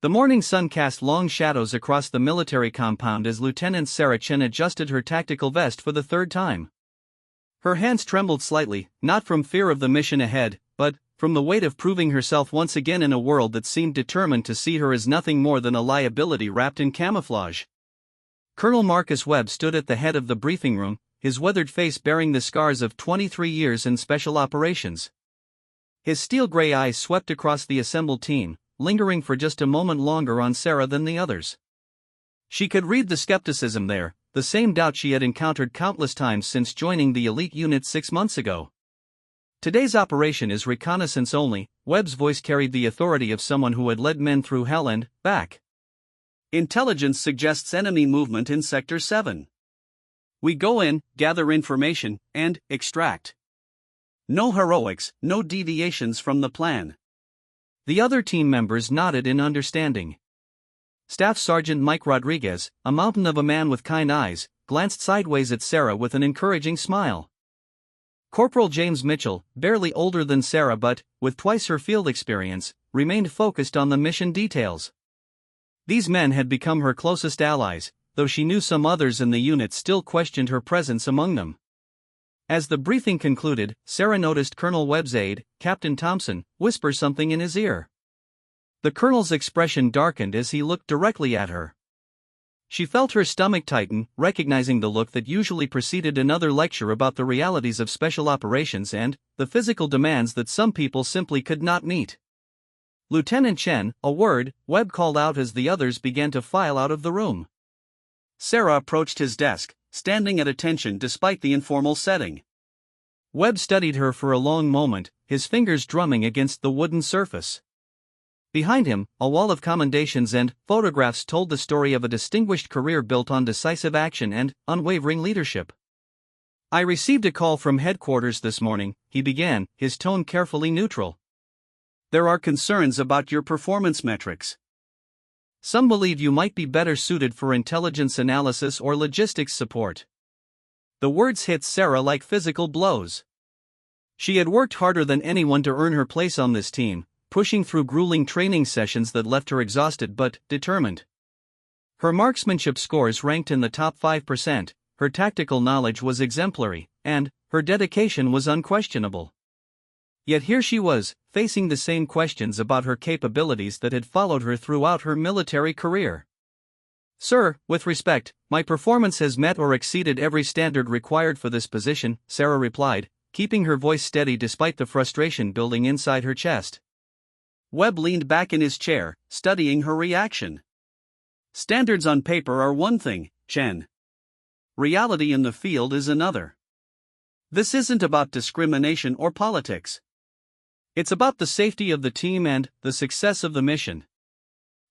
The morning sun cast long shadows across the military compound as Lieutenant Sarah Chen adjusted her tactical vest for the third time. Her hands trembled slightly, not from fear of the mission ahead, but from the weight of proving herself once again in a world that seemed determined to see her as nothing more than a liability wrapped in camouflage. Colonel Marcus Webb stood at the head of the briefing room, his weathered face bearing the scars of 23 years in special operations. His steel-gray eyes swept across the assembled team, lingering for just a moment longer on Sarah than the others. She could read the skepticism there, the same doubt she had encountered countless times since joining the elite unit 6 months ago. Today's operation is reconnaissance only, Webb's voice carried the authority of someone who had led men through hell and back. Intelligence suggests enemy movement in Sector 7. We go in, gather information, and extract. No heroics, no deviations from the plan. The other team members nodded in understanding. Staff Sergeant Mike Rodriguez, a mountain of a man with kind eyes, glanced sideways at Sarah with an encouraging smile. Corporal James Mitchell, barely older than Sarah but, with twice her field experience, remained focused on the mission details. These men had become her closest allies, though she knew some others in the unit still questioned her presence among them. As the briefing concluded, Sarah noticed Colonel Webb's aide, Captain Thompson, whisper something in his ear. The colonel's expression darkened as he looked directly at her. She felt her stomach tighten, recognizing the look that usually preceded another lecture about the realities of special operations and the physical demands that some people simply could not meet. Lieutenant Chen, a word, Webb called out as the others began to file out of the room. Sarah approached his desk, standing at attention despite the informal setting. Webb studied her for a long moment, his fingers drumming against the wooden surface. Behind him, a wall of commendations and photographs told the story of a distinguished career built on decisive action and unwavering leadership. I received a call from headquarters this morning, he began, his tone carefully neutral. There are concerns about your performance metrics. Some believe you might be better suited for intelligence analysis or logistics support. The words hit Sarah like physical blows. She had worked harder than anyone to earn her place on this team, pushing through grueling training sessions that left her exhausted but determined. Her marksmanship scores ranked in the top 5%, her tactical knowledge was exemplary, and her dedication was unquestionable. Yet here she was, facing the same questions about her capabilities that had followed her throughout her military career. Sir, with respect, my performance has met or exceeded every standard required for this position, Sarah replied, keeping her voice steady despite the frustration building inside her chest. Webb leaned back in his chair, studying her reaction. Standards on paper are one thing, Chen. Reality in the field is another. This isn't about discrimination or politics. It's about the safety of the team and the success of the mission.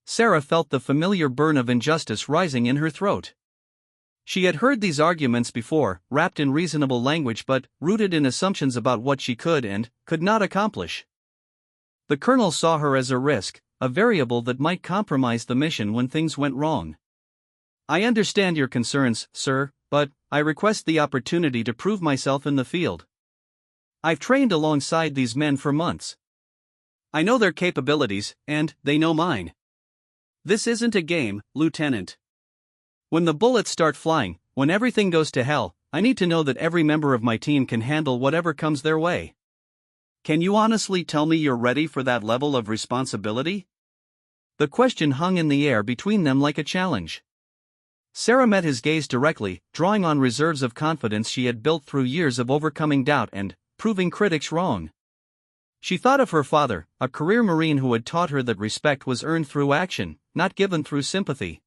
Sarah felt the familiar burn of injustice rising in her throat. She had heard these arguments before, wrapped in reasonable language but rooted in assumptions about what she could and could not accomplish. The colonel saw her as a risk, a variable that might compromise the mission when things went wrong. I understand your concerns, sir, but I request the opportunity to prove myself in the field. I've trained alongside these men for months. I know their capabilities, and they know mine. This isn't a game, Lieutenant. When the bullets start flying, when everything goes to hell, I need to know that every member of my team can handle whatever comes their way. Can you honestly tell me you're ready for that level of responsibility? The question hung in the air between them like a challenge. Sarah met his gaze directly, drawing on reserves of confidence she had built through years of overcoming doubt and proving critics wrong. She thought of her father, a career Marine who had taught her that respect was earned through action, not given through sympathy.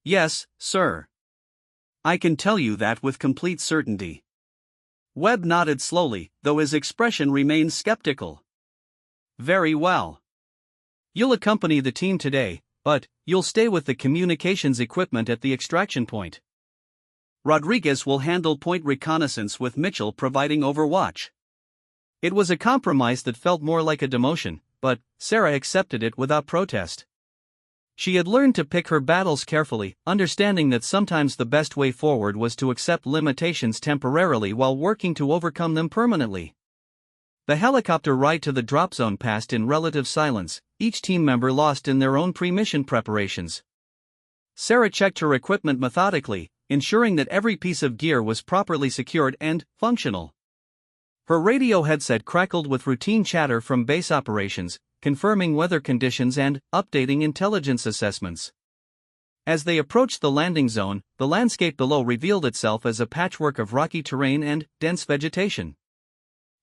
Yes, sir. I can tell you that with complete certainty. Webb nodded slowly, though his expression remained skeptical. Very well. You'll accompany the team today, but you'll stay with the communications equipment at the extraction point. Rodriguez will handle point reconnaissance with Mitchell providing overwatch. It was a compromise that felt more like a demotion, but Sarah accepted it without protest. She had learned to pick her battles carefully, understanding that sometimes the best way forward was to accept limitations temporarily while working to overcome them permanently. The helicopter ride to the drop zone passed in relative silence, each team member lost in their own pre-mission preparations. Sarah checked her equipment methodically, ensuring that every piece of gear was properly secured and functional. Her radio headset crackled with routine chatter from base operations, confirming weather conditions and updating intelligence assessments. As they approached the landing zone, the landscape below revealed itself as a patchwork of rocky terrain and dense vegetation.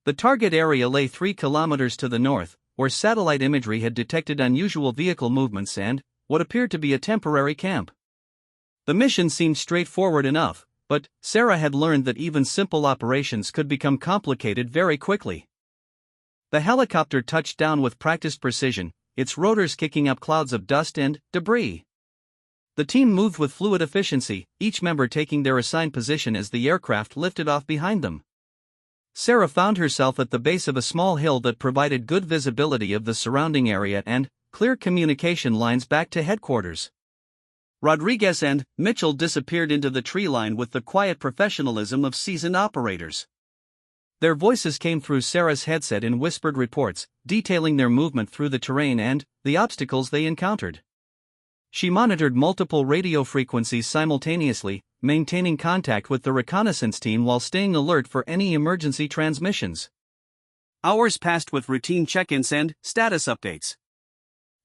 The target area lay 3 kilometers to the north, where satellite imagery had detected unusual vehicle movements and what appeared to be a temporary camp. The mission seemed straightforward enough, but Sarah had learned that even simple operations could become complicated very quickly. The helicopter touched down with practiced precision, its rotors kicking up clouds of dust and debris. The team moved with fluid efficiency, each member taking their assigned position as the aircraft lifted off behind them. Sarah found herself at the base of a small hill that provided good visibility of the surrounding area and clear communication lines back to headquarters. Rodriguez and Mitchell disappeared into the tree line with the quiet professionalism of seasoned operators. Their voices came through Sarah's headset in whispered reports, detailing their movement through the terrain and the obstacles they encountered. She monitored multiple radio frequencies simultaneously, maintaining contact with the reconnaissance team while staying alert for any emergency transmissions. Hours passed with routine check-ins and status updates.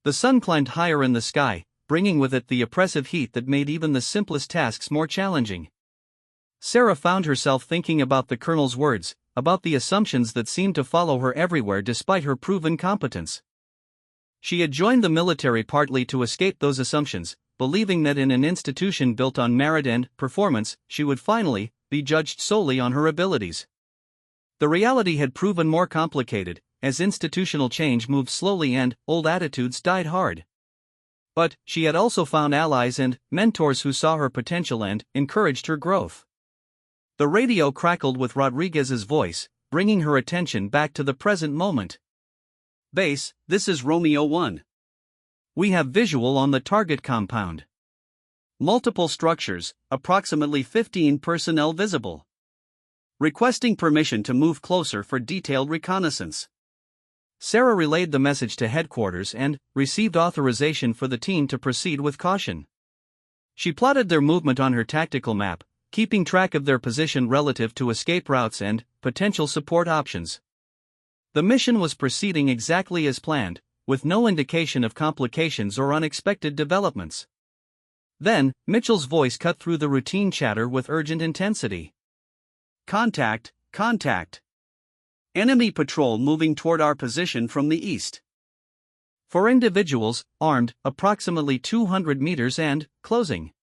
The sun climbed higher in the sky, bringing with it the oppressive heat that made even the simplest tasks more challenging. Sarah found herself thinking about the colonel's words, about the assumptions that seemed to follow her everywhere despite her proven competence. She had joined the military partly to escape those assumptions, believing that in an institution built on merit and performance, she would finally be judged solely on her abilities. The reality had proven more complicated, as institutional change moved slowly and old attitudes died hard. But she had also found allies and mentors who saw her potential and encouraged her growth. The radio crackled with Rodriguez's voice, bringing her attention back to the present moment. "Base, this is Romeo 1. We have visual on the target compound. Multiple structures, approximately 15 personnel visible. Requesting permission to move closer for detailed reconnaissance." Sarah relayed the message to headquarters and received authorization for the team to proceed with caution. She plotted their movement on her tactical map, keeping track of their position relative to escape routes and potential support options. The mission was proceeding exactly as planned, with no indication of complications or unexpected developments. Then, Mitchell's voice cut through the routine chatter with urgent intensity. "Contact, contact. Enemy patrol moving toward our position from the east. For individuals, armed, approximately 200 meters and closing."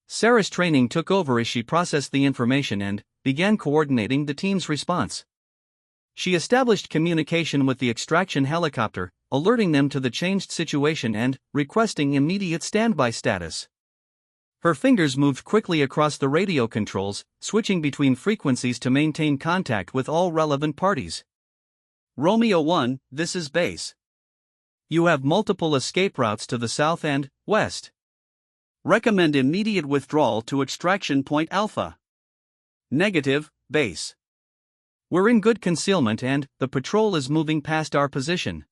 Sarah's training took over as she processed the information and began coordinating the team's response. She established communication with the extraction helicopter, alerting them to the changed situation and requesting immediate standby status. Her fingers moved quickly across the radio controls, switching between frequencies to maintain contact with all relevant parties. "Romeo 1, this is base. You have multiple escape routes to the south and west. Recommend immediate withdrawal to extraction point Alpha." "Negative, base. We're in good concealment and the patrol is moving past our position.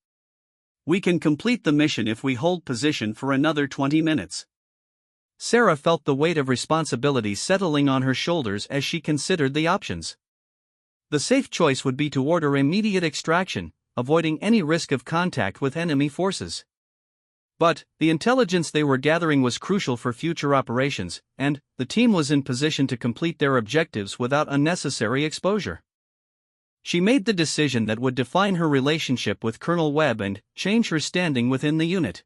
We can complete the mission if we hold position for another 20 minutes. Sarah felt the weight of responsibility settling on her shoulders as she considered the options. The safe choice would be to order immediate extraction, avoiding any risk of contact with enemy forces. But the intelligence they were gathering was crucial for future operations, and the team was in position to complete their objectives without unnecessary exposure. She made the decision that would define her relationship with Colonel Webb and change her standing within the unit.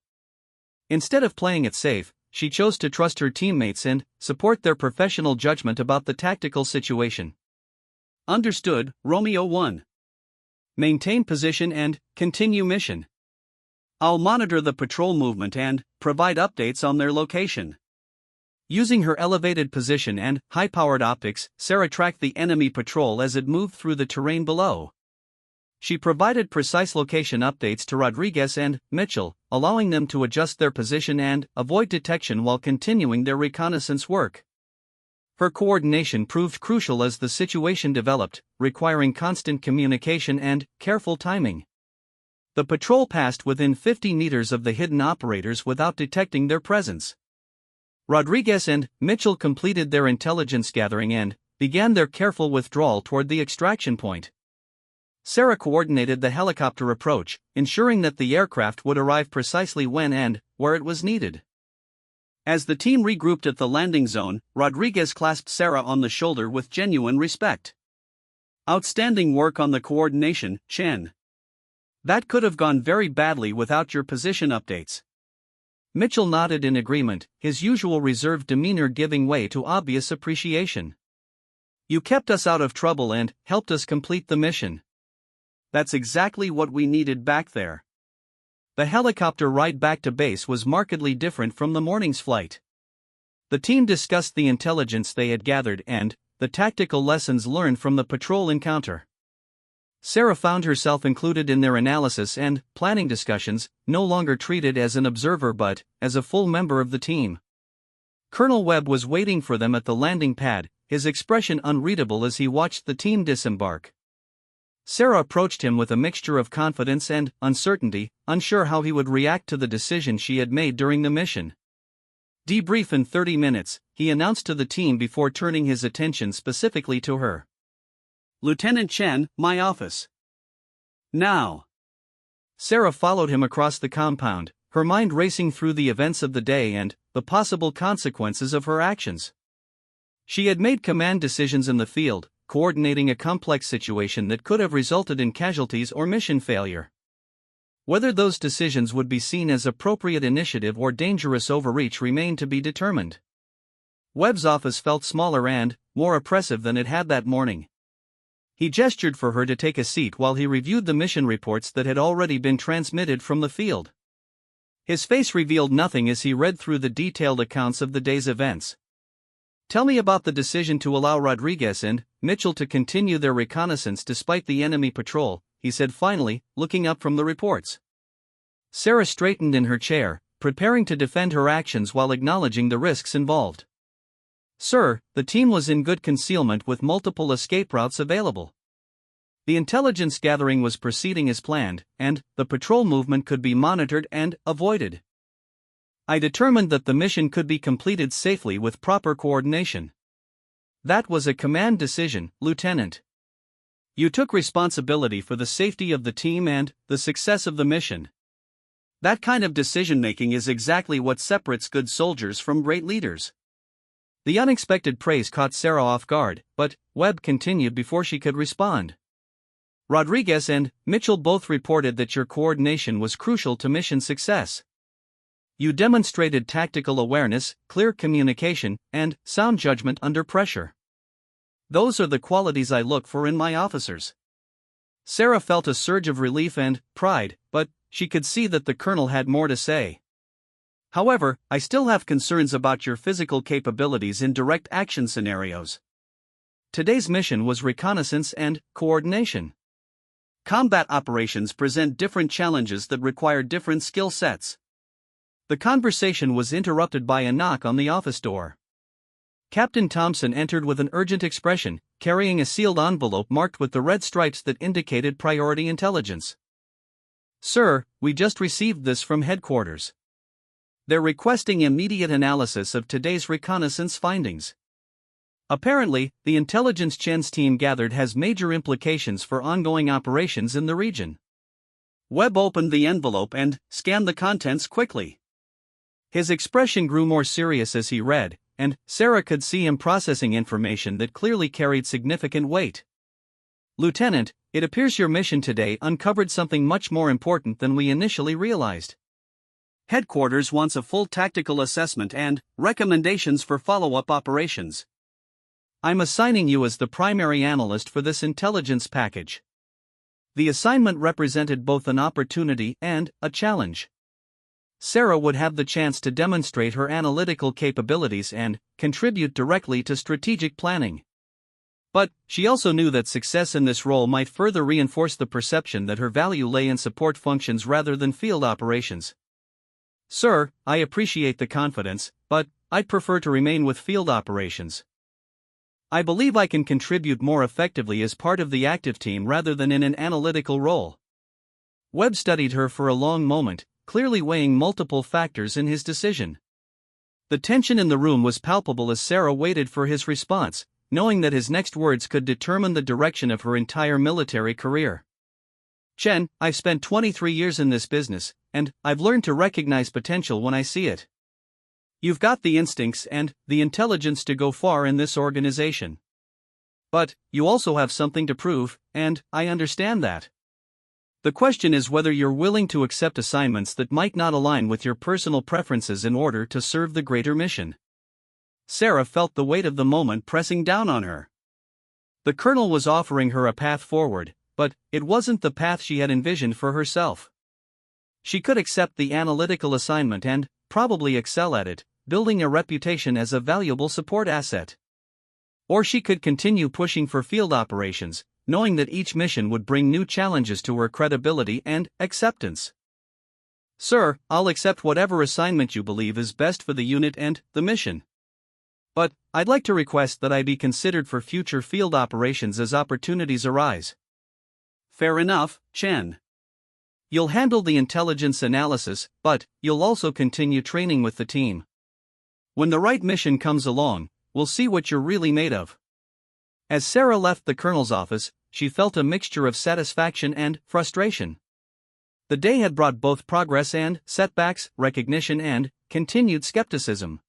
Instead of playing it safe, she chose to trust her teammates and support their professional judgment about the tactical situation. "Understood, Romeo 1. Maintain position and continue mission. I'll monitor the patrol movement and provide updates on their location." Using her elevated position and high-powered optics, Sarah tracked the enemy patrol as it moved through the terrain below. She provided precise location updates to Rodriguez and Mitchell, allowing them to adjust their position and avoid detection while continuing their reconnaissance work. Her coordination proved crucial as the situation developed, requiring constant communication and careful timing. The patrol passed within 50 meters of the hidden operators without detecting their presence. Rodriguez and Mitchell completed their intelligence gathering and began their careful withdrawal toward the extraction point. Sarah coordinated the helicopter approach, ensuring that the aircraft would arrive precisely when and where it was needed. As the team regrouped at the landing zone, Rodriguez clasped Sarah on the shoulder with genuine respect. "Outstanding work on the coordination, Chen. That could have gone very badly without your position updates." Mitchell nodded in agreement, his usual reserved demeanor giving way to obvious appreciation. "You kept us out of trouble and helped us complete the mission. That's exactly what we needed back there." The helicopter ride back to base was markedly different from the morning's flight. The team discussed the intelligence they had gathered and the tactical lessons learned from the patrol encounter. Sarah found herself included in their analysis and planning discussions, no longer treated as an observer but as a full member of the team. Colonel Webb was waiting for them at the landing pad, his expression unreadable as he watched the team disembark. Sarah approached him with a mixture of confidence and uncertainty, unsure how he would react to the decision she had made during the mission. "Debrief in 30 minutes, he announced to the team before turning his attention specifically to her. "Lieutenant Chen, my office. Now." Sarah followed him across the compound, her mind racing through the events of the day and the possible consequences of her actions. She had made command decisions in the field, coordinating a complex situation that could have resulted in casualties or mission failure. Whether those decisions would be seen as appropriate initiative or dangerous overreach remained to be determined. Webb's office felt smaller and more oppressive than it had that morning. He gestured for her to take a seat while he reviewed the mission reports that had already been transmitted from the field. His face revealed nothing as he read through the detailed accounts of the day's events. "Tell me about the decision to allow Rodriguez and Mitchell to continue their reconnaissance despite the enemy patrol," he said finally, looking up from the reports. Sarah straightened in her chair, preparing to defend her actions while acknowledging the risks involved. "Sir, the team was in good concealment with multiple escape routes available. The intelligence gathering was proceeding as planned, and the patrol movement could be monitored and avoided. I determined that the mission could be completed safely with proper coordination. That was a command decision, Lieutenant. You took responsibility for the safety of the team and the success of the mission. That kind of decision-making is exactly what separates good soldiers from great leaders." The unexpected praise caught Sarah off guard, but Webb continued before she could respond. "Rodriguez and Mitchell both reported that your coordination was crucial to mission success. You demonstrated tactical awareness, clear communication, and sound judgment under pressure. Those are the qualities I look for in my officers." Sarah felt a surge of relief and pride, but she could see that the colonel had more to say. "However, I still have concerns about your physical capabilities in direct action scenarios. Today's mission was reconnaissance and coordination. Combat operations present different challenges that require different skill sets." The conversation was interrupted by a knock on the office door. Captain Thompson entered with an urgent expression, carrying a sealed envelope marked with the red stripes that indicated priority intelligence. "Sir, we just received this from headquarters. They're requesting immediate analysis of today's reconnaissance findings. Apparently, the intelligence Chen's team gathered has major implications for ongoing operations in the region." Webb opened the envelope and scanned the contents quickly. His expression grew more serious as he read, and Sarah could see him processing information that clearly carried significant weight. "Lieutenant, it appears your mission today uncovered something much more important than we initially realized. Headquarters wants a full tactical assessment and recommendations for follow-up operations. I'm assigning you as the primary analyst for this intelligence package." The assignment represented both an opportunity and a challenge. Sarah would have the chance to demonstrate her analytical capabilities and contribute directly to strategic planning. But she also knew that success in this role might further reinforce the perception that her value lay in support functions rather than field operations. "Sir, I appreciate the confidence, but I'd prefer to remain with field operations. I believe I can contribute more effectively as part of the active team rather than in an analytical role. Webb studied her for a long moment, clearly weighing multiple factors in his decision. The tension in the room was palpable as Sarah waited for his response, knowing that his next words could determine the direction of her entire military career. Chen, I've spent 23 years in this business, and I've learned to recognize potential when I see it. You've got the instincts and the intelligence to go far in this organization. But you also have something to prove, and I understand that. The question is whether you're willing to accept assignments that might not align with your personal preferences in order to serve the greater mission. Sarah felt the weight of the moment pressing down on her. The colonel was offering her a path forward, but it wasn't the path she had envisioned for herself. She could accept the analytical assignment and probably excel at it, building a reputation as a valuable support asset. Or she could continue pushing for field operations, knowing that each mission would bring new challenges to her credibility and acceptance. Sir, I'll accept whatever assignment you believe is best for the unit and the mission. But I'd like to request that I be considered for future field operations as opportunities arise. Fair enough, Chen. You'll handle the intelligence analysis, but you'll also continue training with the team. When the right mission comes along, we'll see what you're really made of. As Sarah left the colonel's office, she felt a mixture of satisfaction and frustration. The day had brought both progress and setbacks, recognition and continued skepticism.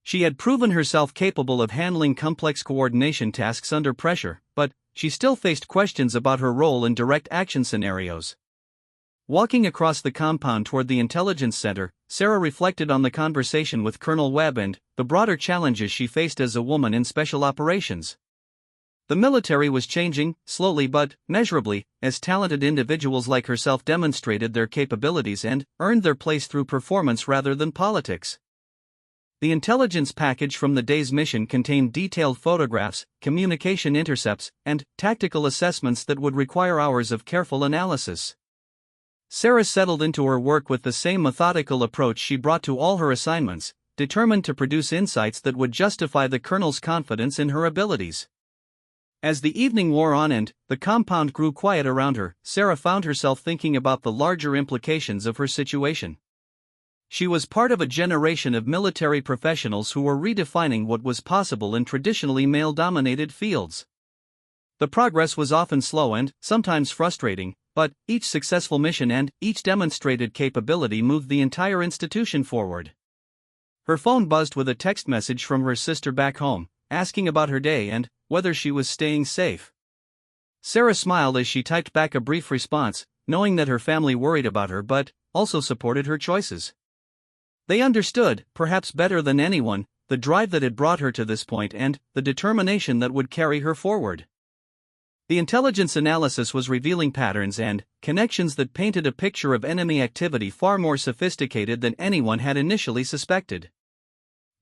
She had proven herself capable of handling complex coordination tasks under pressure, but she still faced questions about her role in direct action scenarios. Walking across the compound toward the intelligence center, Sarah reflected on the conversation with Colonel Webb and the broader challenges she faced as a woman in special operations. The military was changing, slowly but measurably, as talented individuals like herself demonstrated their capabilities and earned their place through performance rather than politics. The intelligence package from the day's mission contained detailed photographs, communication intercepts, and tactical assessments that would require hours of careful analysis. Sarah settled into her work with the same methodical approach she brought to all her assignments, determined to produce insights that would justify the colonel's confidence in her abilities. As the evening wore on and the compound grew quiet around her, Sarah found herself thinking about the larger implications of her situation. She was part of a generation of military professionals who were redefining what was possible in traditionally male-dominated fields. The progress was often slow and sometimes frustrating, but each successful mission and each demonstrated capability moved the entire institution forward. Her phone buzzed with a text message from her sister back home, asking about her day and whether she was staying safe. Sarah smiled as she typed back a brief response, knowing that her family worried about her but also supported her choices. They understood, perhaps better than anyone, the drive that had brought her to this point and the determination that would carry her forward. The intelligence analysis was revealing patterns and connections that painted a picture of enemy activity far more sophisticated than anyone had initially suspected.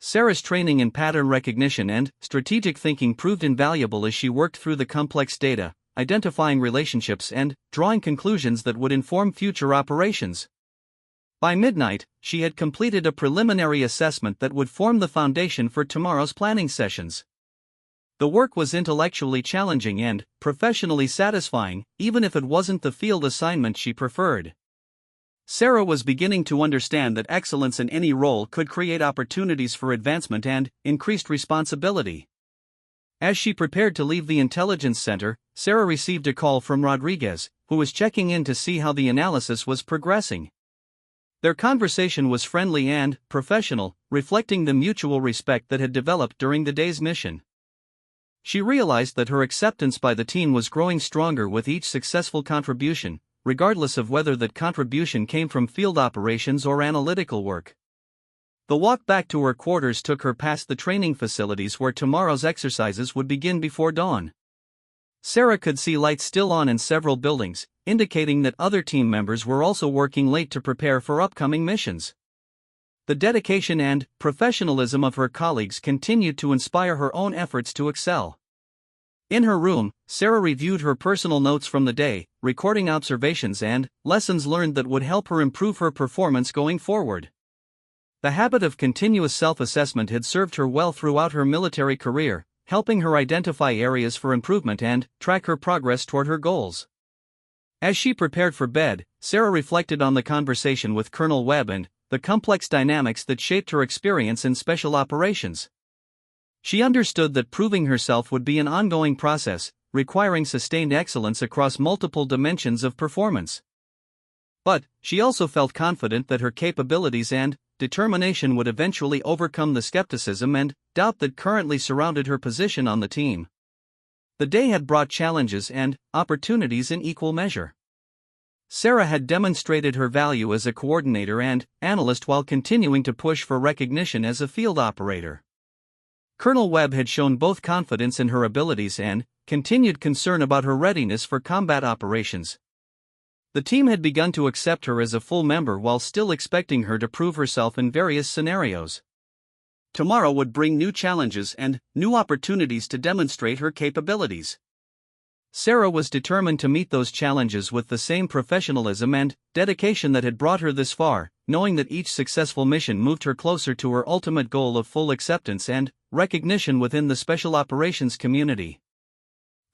Sarah's training in pattern recognition and strategic thinking proved invaluable as she worked through the complex data, identifying relationships and drawing conclusions that would inform future operations. By midnight, she had completed a preliminary assessment that would form the foundation for tomorrow's planning sessions. The work was intellectually challenging and professionally satisfying, even if it wasn't the field assignment she preferred. Sarah was beginning to understand that excellence in any role could create opportunities for advancement and increased responsibility. As she prepared to leave the intelligence center, Sarah received a call from Rodriguez, who was checking in to see how the analysis was progressing. Their conversation was friendly and professional, reflecting the mutual respect that had developed during the day's mission. She realized that her acceptance by the team was growing stronger with each successful contribution, regardless of whether that contribution came from field operations or analytical work. The walk back to her quarters took her past the training facilities where tomorrow's exercises would begin before dawn. Sarah could see lights still on in several buildings, indicating that other team members were also working late to prepare for upcoming missions. The dedication and professionalism of her colleagues continued to inspire her own efforts to excel. In her room, Sarah reviewed her personal notes from the day, recording observations and lessons learned that would help her improve her performance going forward. The habit of continuous self-assessment had served her well throughout her military career, helping her identify areas for improvement and track her progress toward her goals. As she prepared for bed, Sarah reflected on the conversation with Colonel Webb and the complex dynamics that shaped her experience in special operations. She understood that proving herself would be an ongoing process, requiring sustained excellence across multiple dimensions of performance. But she also felt confident that her capabilities and determination would eventually overcome the skepticism and doubt that currently surrounded her position on the team. The day had brought challenges and opportunities in equal measure. Sarah had demonstrated her value as a coordinator and analyst while continuing to push for recognition as a field operator. Colonel Webb had shown both confidence in her abilities and continued concern about her readiness for combat operations. The team had begun to accept her as a full member while still expecting her to prove herself in various scenarios. Tomorrow would bring new challenges and new opportunities to demonstrate her capabilities. Sarah was determined to meet those challenges with the same professionalism and dedication that had brought her this far, knowing that each successful mission moved her closer to her ultimate goal of full acceptance and recognition within the special operations community.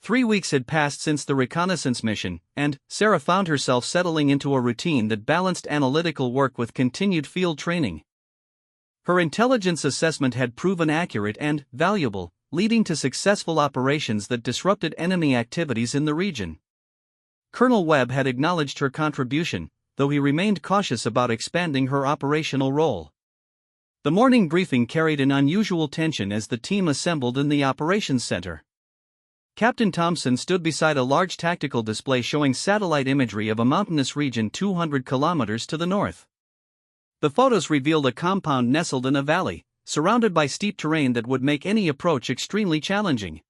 3 weeks had passed since the reconnaissance mission, and Sarah found herself settling into a routine that balanced analytical work with continued field training. Her intelligence assessment had proven accurate and valuable, leading to successful operations that disrupted enemy activities in the region. Colonel Webb had acknowledged her contribution, though he remained cautious about expanding her operational role. The morning briefing carried an unusual tension as the team assembled in the operations center. Captain Thompson stood beside a large tactical display showing satellite imagery of a mountainous region 200 kilometers to the north. The photos revealed a compound nestled in a valley, surrounded by steep terrain that would make any approach extremely challenging.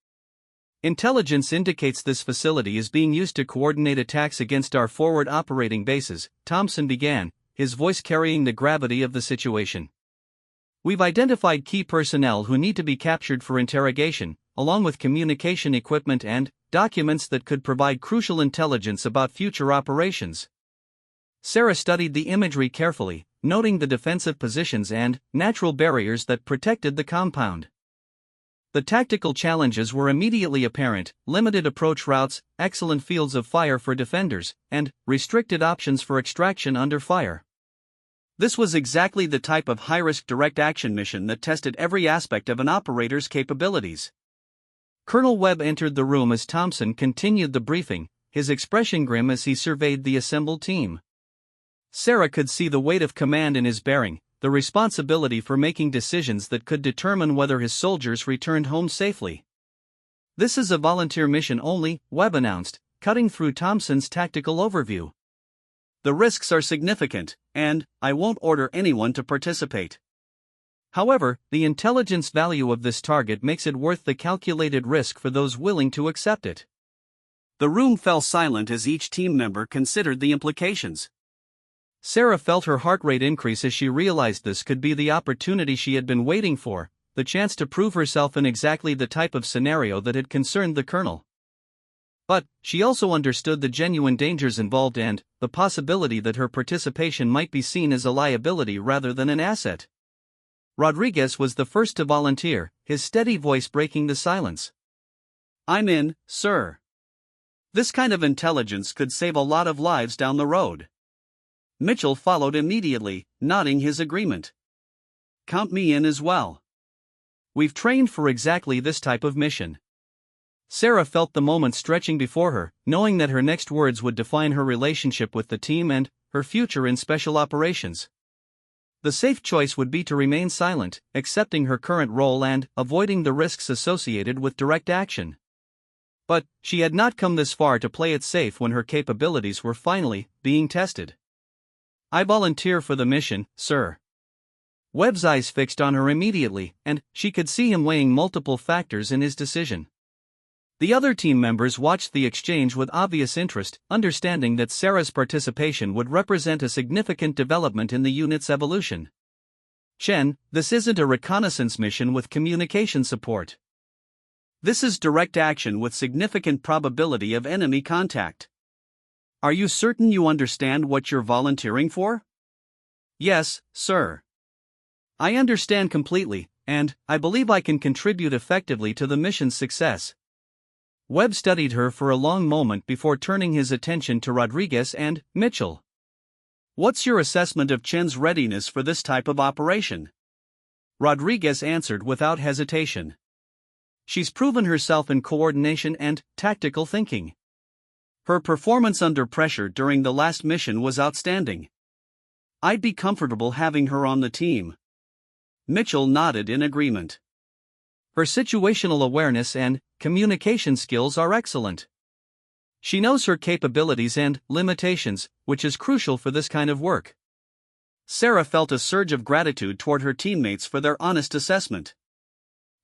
Intelligence indicates this facility is being used to coordinate attacks against our forward operating bases, Thompson began, his voice carrying the gravity of the situation. We've identified key personnel who need to be captured for interrogation, along with communication equipment and documents that could provide crucial intelligence about future operations. Sarah studied the imagery carefully, noting the defensive positions and natural barriers that protected the compound. The tactical challenges were immediately apparent: limited approach routes, excellent fields of fire for defenders, and restricted options for extraction under fire. This was exactly the type of high-risk direct action mission that tested every aspect of an operator's capabilities. Colonel Webb entered the room as Thompson continued the briefing, his expression grim as he surveyed the assembled team. Sarah could see the weight of command in his bearing, the responsibility for making decisions that could determine whether his soldiers returned home safely. "This is a volunteer mission only," Webb announced, cutting through Thompson's tactical overview. "The risks are significant, and I won't order anyone to participate. However, the intelligence value of this target makes it worth the calculated risk for those willing to accept it." The room fell silent as each team member considered the implications. Sarah felt her heart rate increase as she realized this could be the opportunity she had been waiting for, the chance to prove herself in exactly the type of scenario that had concerned the colonel. But she also understood the genuine dangers involved and the possibility that her participation might be seen as a liability rather than an asset. Rodriguez was the first to volunteer, his steady voice breaking the silence. "I'm in, sir. This kind of intelligence could save a lot of lives down the road." Mitchell followed immediately, nodding his agreement. "Count me in as well. We've trained for exactly this type of mission." Sarah felt the moment stretching before her, knowing that her next words would define her relationship with the team and her future in special operations. The safe choice would be to remain silent, accepting her current role and avoiding the risks associated with direct action. But she had not come this far to play it safe when her capabilities were finally being tested. "I volunteer for the mission, sir." Webb's eyes fixed on her immediately, and she could see him weighing multiple factors in his decision. The other team members watched the exchange with obvious interest, understanding that Sarah's participation would represent a significant development in the unit's evolution. "Chen, this isn't a reconnaissance mission with communication support. This is direct action with significant probability of enemy contact. Are you certain you understand what you're volunteering for?" "Yes, sir. I understand completely, and I believe I can contribute effectively to the mission's success. Webb studied her for a long moment before turning his attention to Rodriguez and Mitchell. What's your assessment of Chen's readiness for this type of operation? Rodriguez answered without hesitation. She's proven herself in coordination and tactical thinking. Her performance under pressure during the last mission was outstanding. I'd be comfortable having her on the team. Mitchell nodded in agreement. Her situational awareness and communication skills are excellent. She knows her capabilities and limitations, which is crucial for this kind of work. Sarah felt a surge of gratitude toward her teammates for their honest assessment.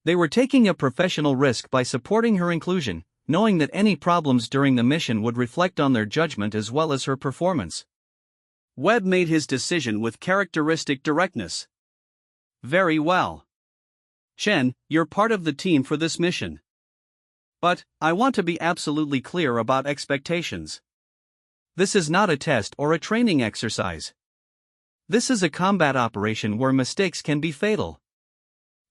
They were taking a professional risk by supporting her inclusion, knowing that any problems during the mission would reflect on their judgment as well as her performance. Webb made his decision with characteristic directness. Very well. Chen, you're part of the team for this mission. But, I want to be absolutely clear about expectations. This is not a test or a training exercise. This is a combat operation where mistakes can be fatal.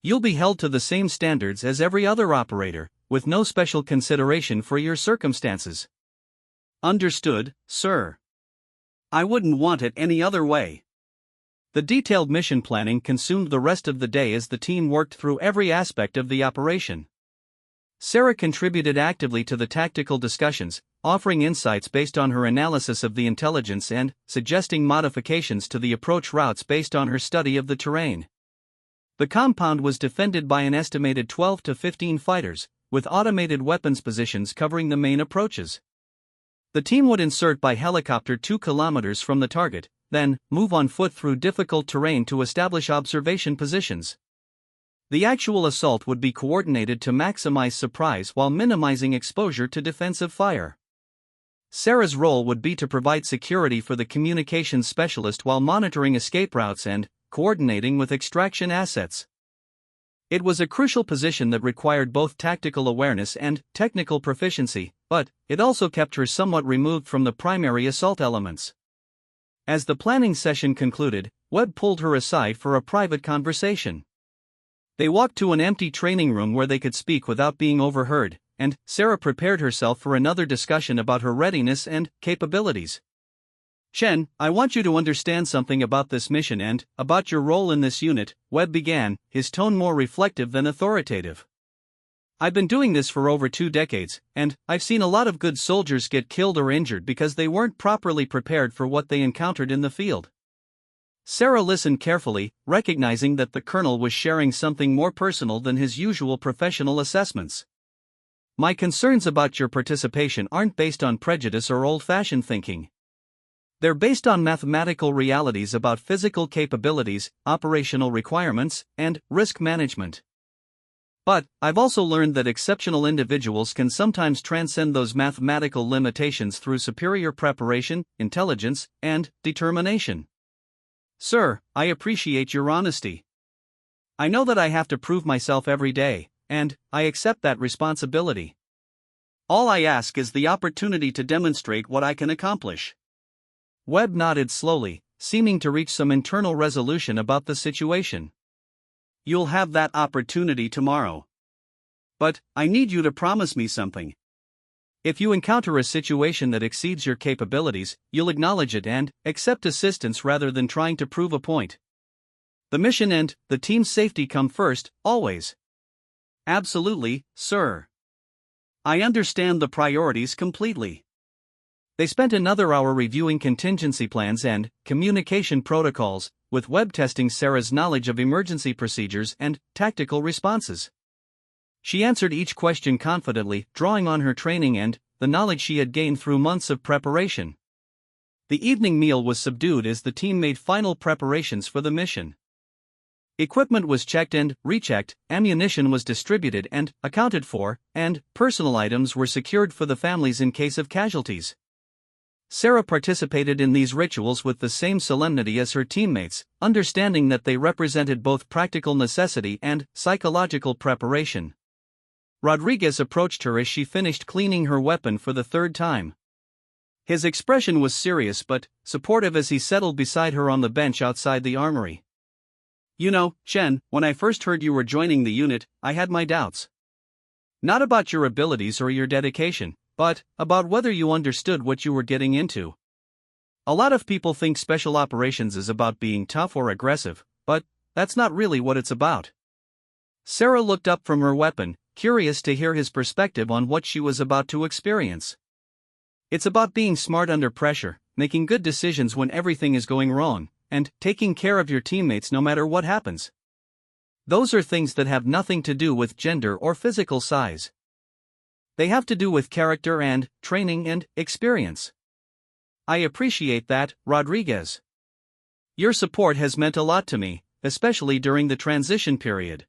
You'll be held to the same standards as every other operator, with no special consideration for your circumstances. Understood, sir. I wouldn't want it any other way. The detailed mission planning consumed the rest of the day as the team worked through every aspect of the operation. Sarah contributed actively to the tactical discussions, offering insights based on her analysis of the intelligence and suggesting modifications to the approach routes based on her study of the terrain. The compound was defended by an estimated 12 to 15 fighters, with automated weapons positions covering the main approaches. The team would insert by helicopter 2 kilometers from the target, then move on foot through difficult terrain to establish observation positions. The actual assault would be coordinated to maximize surprise while minimizing exposure to defensive fire. Sarah's role would be to provide security for the communications specialist while monitoring escape routes and coordinating with extraction assets. It was a crucial position that required both tactical awareness and technical proficiency, but it also kept her somewhat removed from the primary assault elements. As the planning session concluded, Webb pulled her aside for a private conversation. They walked to an empty training room where they could speak without being overheard, and Sarah prepared herself for another discussion about her readiness and capabilities. Chen, I want you to understand something about this mission and about your role in this unit, Webb began, his tone more reflective than authoritative. I've been doing this for over 2 decades, and I've seen a lot of good soldiers get killed or injured because they weren't properly prepared for what they encountered in the field. Sarah listened carefully, recognizing that the colonel was sharing something more personal than his usual professional assessments. My concerns about your participation aren't based on prejudice or old-fashioned thinking. They're based on mathematical realities about physical capabilities, operational requirements, and risk management. But, I've also learned that exceptional individuals can sometimes transcend those mathematical limitations through superior preparation, intelligence, and determination. Sir, I appreciate your honesty. I know that I have to prove myself every day, and I accept that responsibility. All I ask is the opportunity to demonstrate what I can accomplish. Webb nodded slowly, seeming to reach some internal resolution about the situation. You'll have that opportunity tomorrow. But, I need you to promise me something. If you encounter a situation that exceeds your capabilities, you'll acknowledge it and accept assistance rather than trying to prove a point. The mission and the team's safety come first, always. Absolutely, sir. I understand the priorities completely. They spent another hour reviewing contingency plans and communication protocols, with Webb testing Sarah's knowledge of emergency procedures and tactical responses. She answered each question confidently, drawing on her training and the knowledge she had gained through months of preparation. The evening meal was subdued as the team made final preparations for the mission. Equipment was checked and rechecked, ammunition was distributed and accounted for, and personal items were secured for the families in case of casualties. Sarah participated in these rituals with the same solemnity as her teammates, understanding that they represented both practical necessity and psychological preparation. Rodriguez approached her as she finished cleaning her weapon for the 3rd time. His expression was serious but supportive as he settled beside her on the bench outside the armory. You know, Chen, when I first heard you were joining the unit, I had my doubts. Not about your abilities or your dedication, but about whether you understood what you were getting into. A lot of people think special operations is about being tough or aggressive, but that's not really what it's about. Sarah looked up from her weapon, curious to hear his perspective on what she was about to experience. It's about being smart under pressure, making good decisions when everything is going wrong, and taking care of your teammates no matter what happens. Those are things that have nothing to do with gender or physical size. They have to do with character and training and experience. I appreciate that, Rodriguez. Your support has meant a lot to me, especially during the transition period.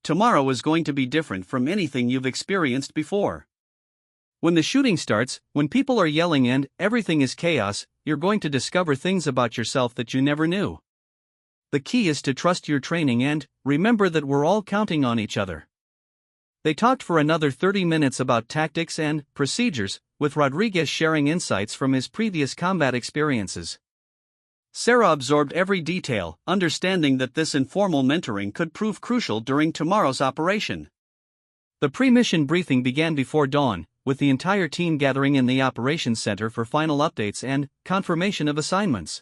Tomorrow is going to be different from anything you've experienced before. When the shooting starts, when people are yelling and everything is chaos, you're going to discover things about yourself that you never knew. The key is to trust your training and remember that we're all counting on each other. They talked for another 30 minutes about tactics and procedures, with Rodriguez sharing insights from his previous combat experiences. Sarah absorbed every detail, understanding that this informal mentoring could prove crucial during tomorrow's operation. The pre-mission briefing began before dawn, with the entire team gathering in the operations center for final updates and confirmation of assignments.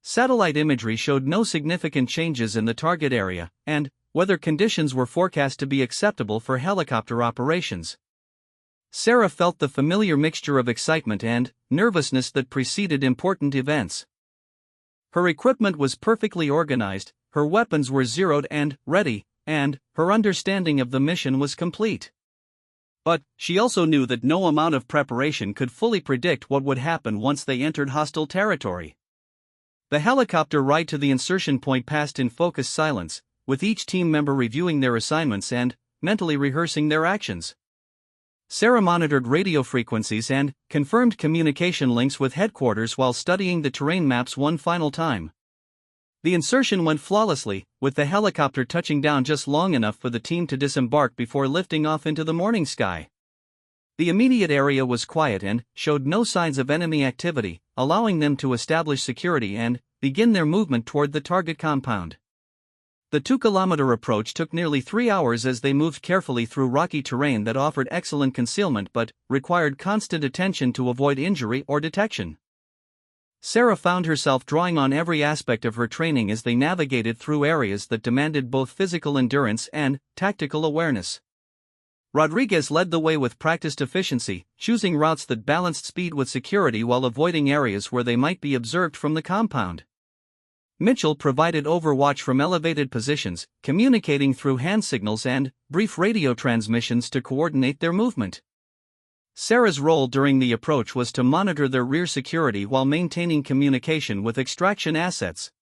Satellite imagery showed no significant changes in the target area, and weather conditions were forecast to be acceptable for helicopter operations. Sarah felt the familiar mixture of excitement and nervousness that preceded important events. Her equipment was perfectly organized, her weapons were zeroed and ready, and her understanding of the mission was complete. But she also knew that no amount of preparation could fully predict what would happen once they entered hostile territory. The helicopter ride to the insertion point passed in focused silence, with each team member reviewing their assignments and mentally rehearsing their actions. Sarah monitored radio frequencies and confirmed communication links with headquarters while studying the terrain maps one final time. The insertion went flawlessly, with the helicopter touching down just long enough for the team to disembark before lifting off into the morning sky. The immediate area was quiet and showed no signs of enemy activity, allowing them to establish security and begin their movement toward the target compound. The 2-kilometer approach took nearly 3 hours as they moved carefully through rocky terrain that offered excellent concealment but required constant attention to avoid injury or detection. Sarah found herself drawing on every aspect of her training as they navigated through areas that demanded both physical endurance and tactical awareness. Rodriguez led the way with practiced efficiency, choosing routes that balanced speed with security while avoiding areas where they might be observed from the compound. Mitchell provided overwatch from elevated positions, communicating through hand signals and brief radio transmissions to coordinate their movement. Sarah's role during the approach was to monitor their rear security while maintaining communication with extraction assets.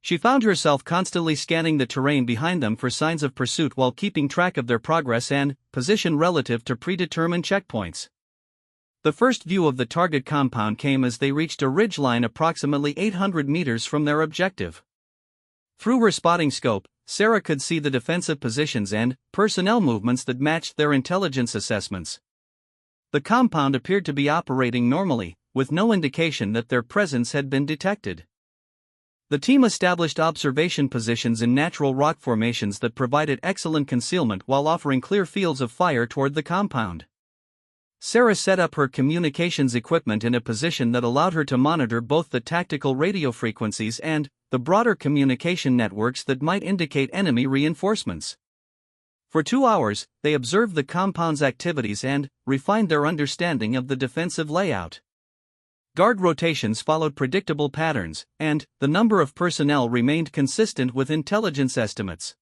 She found herself constantly scanning the terrain behind them for signs of pursuit while keeping track of their progress and position relative to predetermined checkpoints. The first view of the target compound came as they reached a ridgeline approximately 800 meters from their objective. Through her spotting scope, Sarah could see the defensive positions and personnel movements that matched their intelligence assessments. The compound appeared to be operating normally, with no indication that their presence had been detected. The team established observation positions in natural rock formations that provided excellent concealment while offering clear fields of fire toward the compound. Sarah set up her communications equipment in a position that allowed her to monitor both the tactical radio frequencies and the broader communication networks that might indicate enemy reinforcements. For 2 hours, they observed the compound's activities and refined their understanding of the defensive layout. Guard rotations followed predictable patterns, and the number of personnel remained consistent with intelligence estimates.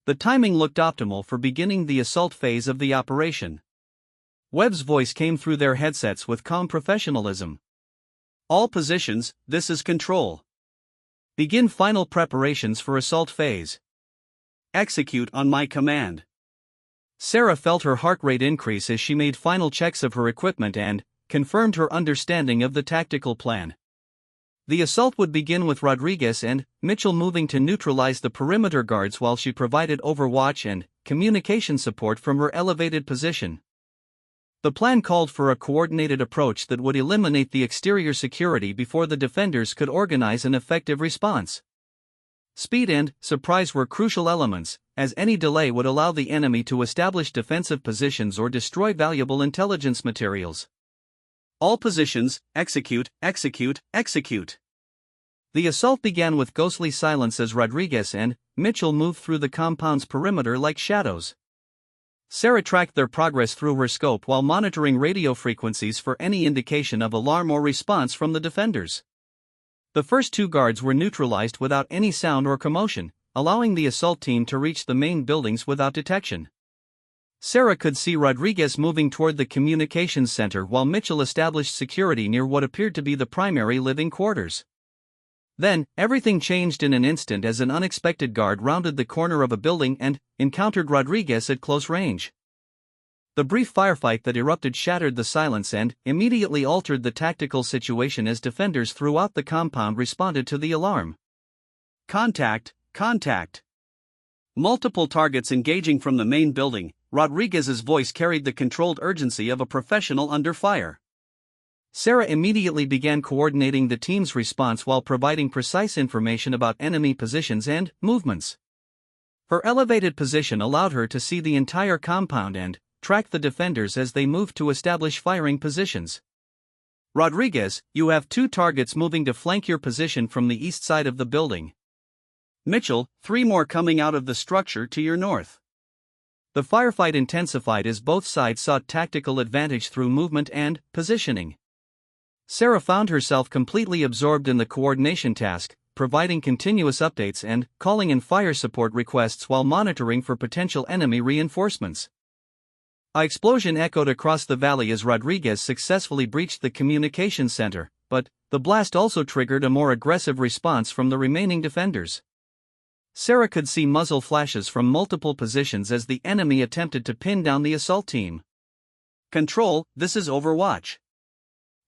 The timing looked optimal for beginning the assault phase of the operation. Webb's voice came through their headsets with calm professionalism. All positions, this is Control. Begin final preparations for assault phase. Execute on my command. Sarah felt her heart rate increase as she made final checks of her equipment and confirmed her understanding of the tactical plan. The assault would begin with Rodriguez and Mitchell moving to neutralize the perimeter guards while she provided overwatch and communication support from her elevated position. The plan called for a coordinated approach that would eliminate the exterior security before the defenders could organize an effective response. Speed and surprise were crucial elements, as any delay would allow the enemy to establish defensive positions or destroy valuable intelligence materials. All positions, execute, execute, execute. The assault began with ghostly silence as Rodriguez and Mitchell moved through the compound's perimeter like shadows. Sarah tracked their progress through her scope while monitoring radio frequencies for any indication of alarm or response from the defenders. The first two guards were neutralized without any sound or commotion, allowing the assault team to reach the main buildings without detection. Sarah could see Rodriguez moving toward the communications center while Mitchell established security near what appeared to be the primary living quarters. Then, everything changed in an instant as an unexpected guard rounded the corner of a building and encountered Rodriguez at close range. The brief firefight that erupted shattered the silence and immediately altered the tactical situation as defenders throughout the compound responded to the alarm. Contact, contact. Multiple targets engaging from the main building. Rodriguez's voice carried the controlled urgency of a professional under fire. Sarah immediately began coordinating the team's response while providing precise information about enemy positions and movements. Her elevated position allowed her to see the entire compound and track the defenders as they moved to establish firing positions. Rodriguez, you have 2 targets moving to flank your position from the east side of the building. Mitchell, 3 more coming out of the structure to your north. The firefight intensified as both sides sought tactical advantage through movement and positioning. Sarah found herself completely absorbed in the coordination task, providing continuous updates and calling in fire support requests while monitoring for potential enemy reinforcements. An explosion echoed across the valley as Rodriguez successfully breached the communications center, but the blast also triggered a more aggressive response from the remaining defenders. Sarah could see muzzle flashes from multiple positions as the enemy attempted to pin down the assault team. Control, this is Overwatch.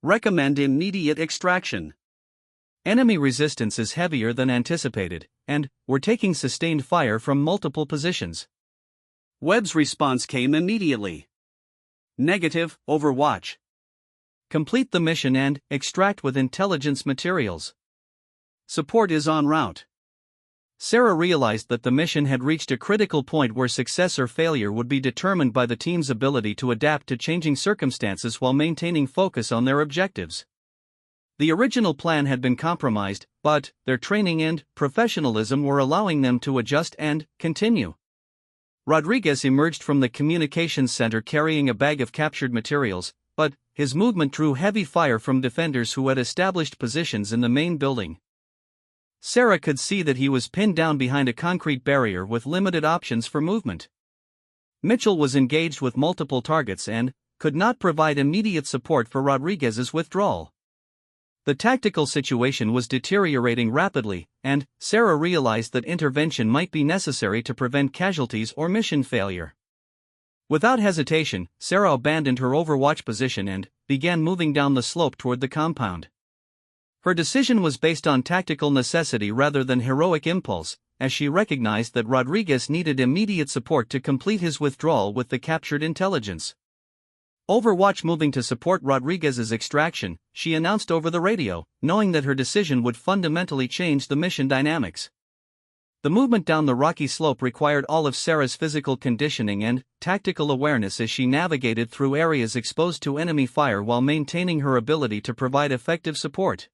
Recommend immediate extraction. Enemy resistance is heavier than anticipated, and we're taking sustained fire from multiple positions. Webb's response came immediately. Negative, Overwatch. Complete the mission and extract with intelligence materials. Support is en route. Sarah realized that the mission had reached a critical point where success or failure would be determined by the team's ability to adapt to changing circumstances while maintaining focus on their objectives. The original plan had been compromised, but their training and professionalism were allowing them to adjust and continue. Rodriguez emerged from the communications center carrying a bag of captured materials, but his movement drew heavy fire from defenders who had established positions in the main building. Sarah could see that he was pinned down behind a concrete barrier with limited options for movement. Mitchell was engaged with multiple targets and could not provide immediate support for Rodriguez's withdrawal. The tactical situation was deteriorating rapidly, and Sarah realized that intervention might be necessary to prevent casualties or mission failure. Without hesitation, Sarah abandoned her Overwatch position and began moving down the slope toward the compound. Her decision was based on tactical necessity rather than heroic impulse, as she recognized that Rodriguez needed immediate support to complete his withdrawal with the captured intelligence. Overwatch moving to support Rodriguez's extraction, she announced over the radio, knowing that her decision would fundamentally change the mission dynamics. The movement down the rocky slope required all of Sarah's physical conditioning and tactical awareness as she navigated through areas exposed to enemy fire while maintaining her ability to provide effective support.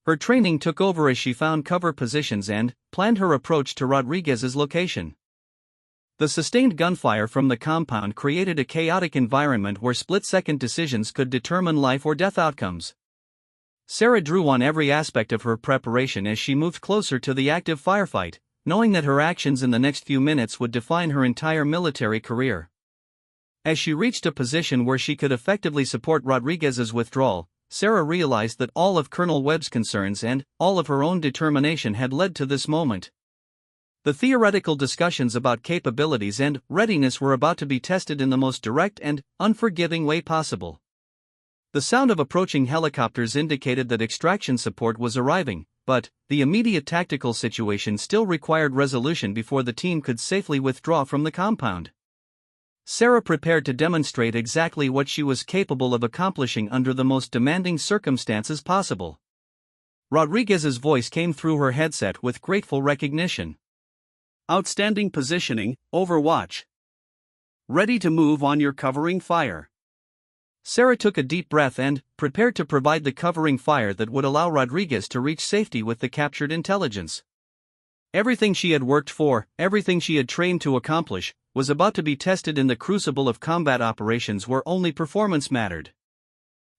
Her training took over as she found cover positions and planned her approach to Rodriguez's location. The sustained gunfire from the compound created a chaotic environment where split-second decisions could determine life or death outcomes. Sarah drew on every aspect of her preparation as she moved closer to the active firefight, knowing that her actions in the next few minutes would define her entire military career. As she reached a position where she could effectively support Rodriguez's withdrawal, Sarah realized that all of Colonel Webb's concerns and all of her own determination had led to this moment. The theoretical discussions about capabilities and readiness were about to be tested in the most direct and unforgiving way possible. The sound of approaching helicopters indicated that extraction support was arriving, but the immediate tactical situation still required resolution before the team could safely withdraw from the compound. Sarah prepared to demonstrate exactly what she was capable of accomplishing under the most demanding circumstances possible. Rodriguez's voice came through her headset with grateful recognition. Outstanding positioning, Overwatch. Ready to move on your covering fire. Sarah took a deep breath and prepared to provide the covering fire that would allow Rodriguez to reach safety with the captured intelligence. Everything she had worked for, everything she had trained to accomplish, was about to be tested in the crucible of combat operations where only performance mattered.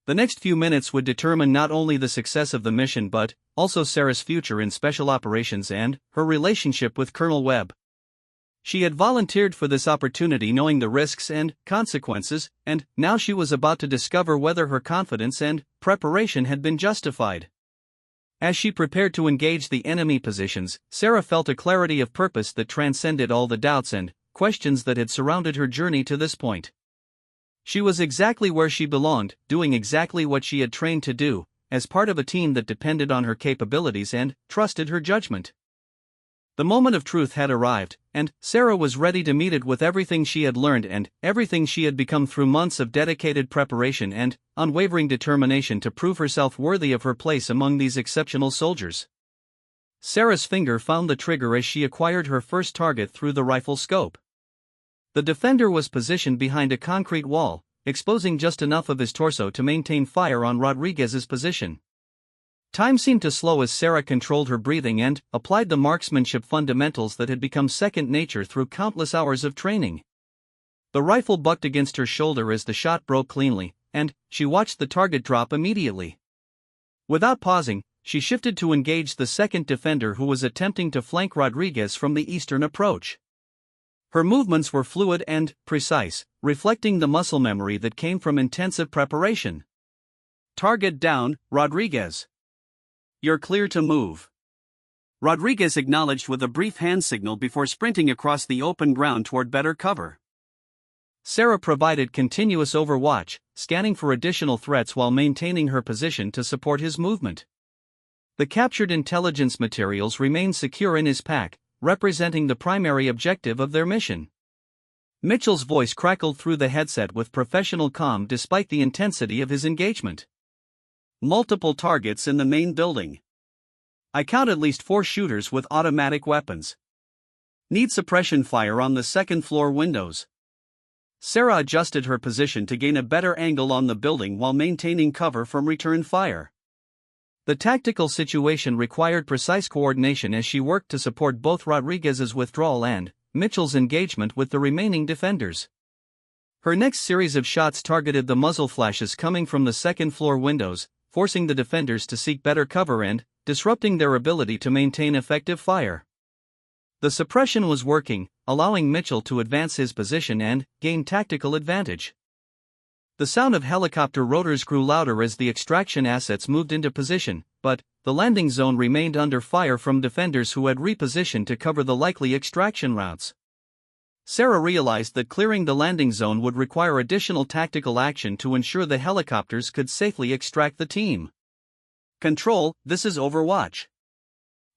The next few minutes would determine not only the success of the mission but also Sarah's future in special operations and her relationship with Colonel Webb. She had volunteered for this opportunity knowing the risks and consequences, and now she was about to discover whether her confidence and preparation had been justified. As she prepared to engage the enemy positions, Sarah felt a clarity of purpose that transcended all the doubts and questions that had surrounded her journey to this point. She was exactly where she belonged, doing exactly what she had trained to do, as part of a team that depended on her capabilities and trusted her judgment. The moment of truth had arrived, and Sarah was ready to meet it with everything she had learned and everything she had become through months of dedicated preparation and unwavering determination to prove herself worthy of her place among these exceptional soldiers. Sarah's finger found the trigger as she acquired her first target through the rifle scope. The defender was positioned behind a concrete wall, exposing just enough of his torso to maintain fire on Rodriguez's position. Time seemed to slow as Sarah controlled her breathing and applied the marksmanship fundamentals that had become second nature through countless hours of training. The rifle bucked against her shoulder as the shot broke cleanly, and she watched the target drop immediately. Without pausing, she shifted to engage the second defender who was attempting to flank Rodriguez from the eastern approach. Her movements were fluid and precise, reflecting the muscle memory that came from intensive preparation. Target down, Rodriguez. You're clear to move. Rodriguez acknowledged with a brief hand signal before sprinting across the open ground toward better cover. Sarah provided continuous overwatch, scanning for additional threats while maintaining her position to support his movement. The captured intelligence materials remained secure in his pack, representing the primary objective of their mission. Mitchell's voice crackled through the headset with professional calm despite the intensity of his engagement. Multiple targets in the main building. I count at least 4 shooters with automatic weapons. Need suppression fire on the second-floor windows. Sarah adjusted her position to gain a better angle on the building while maintaining cover from return fire. The tactical situation required precise coordination as she worked to support both Rodriguez's withdrawal and Mitchell's engagement with the remaining defenders. Her next series of shots targeted the muzzle flashes coming from the second-floor windows, forcing the defenders to seek better cover and disrupting their ability to maintain effective fire. The suppression was working, allowing Mitchell to advance his position and gain tactical advantage. The sound of helicopter rotors grew louder as the extraction assets moved into position, but the landing zone remained under fire from defenders who had repositioned to cover the likely extraction routes. Sarah realized that clearing the landing zone would require additional tactical action to ensure the helicopters could safely extract the team. Control, this is Overwatch.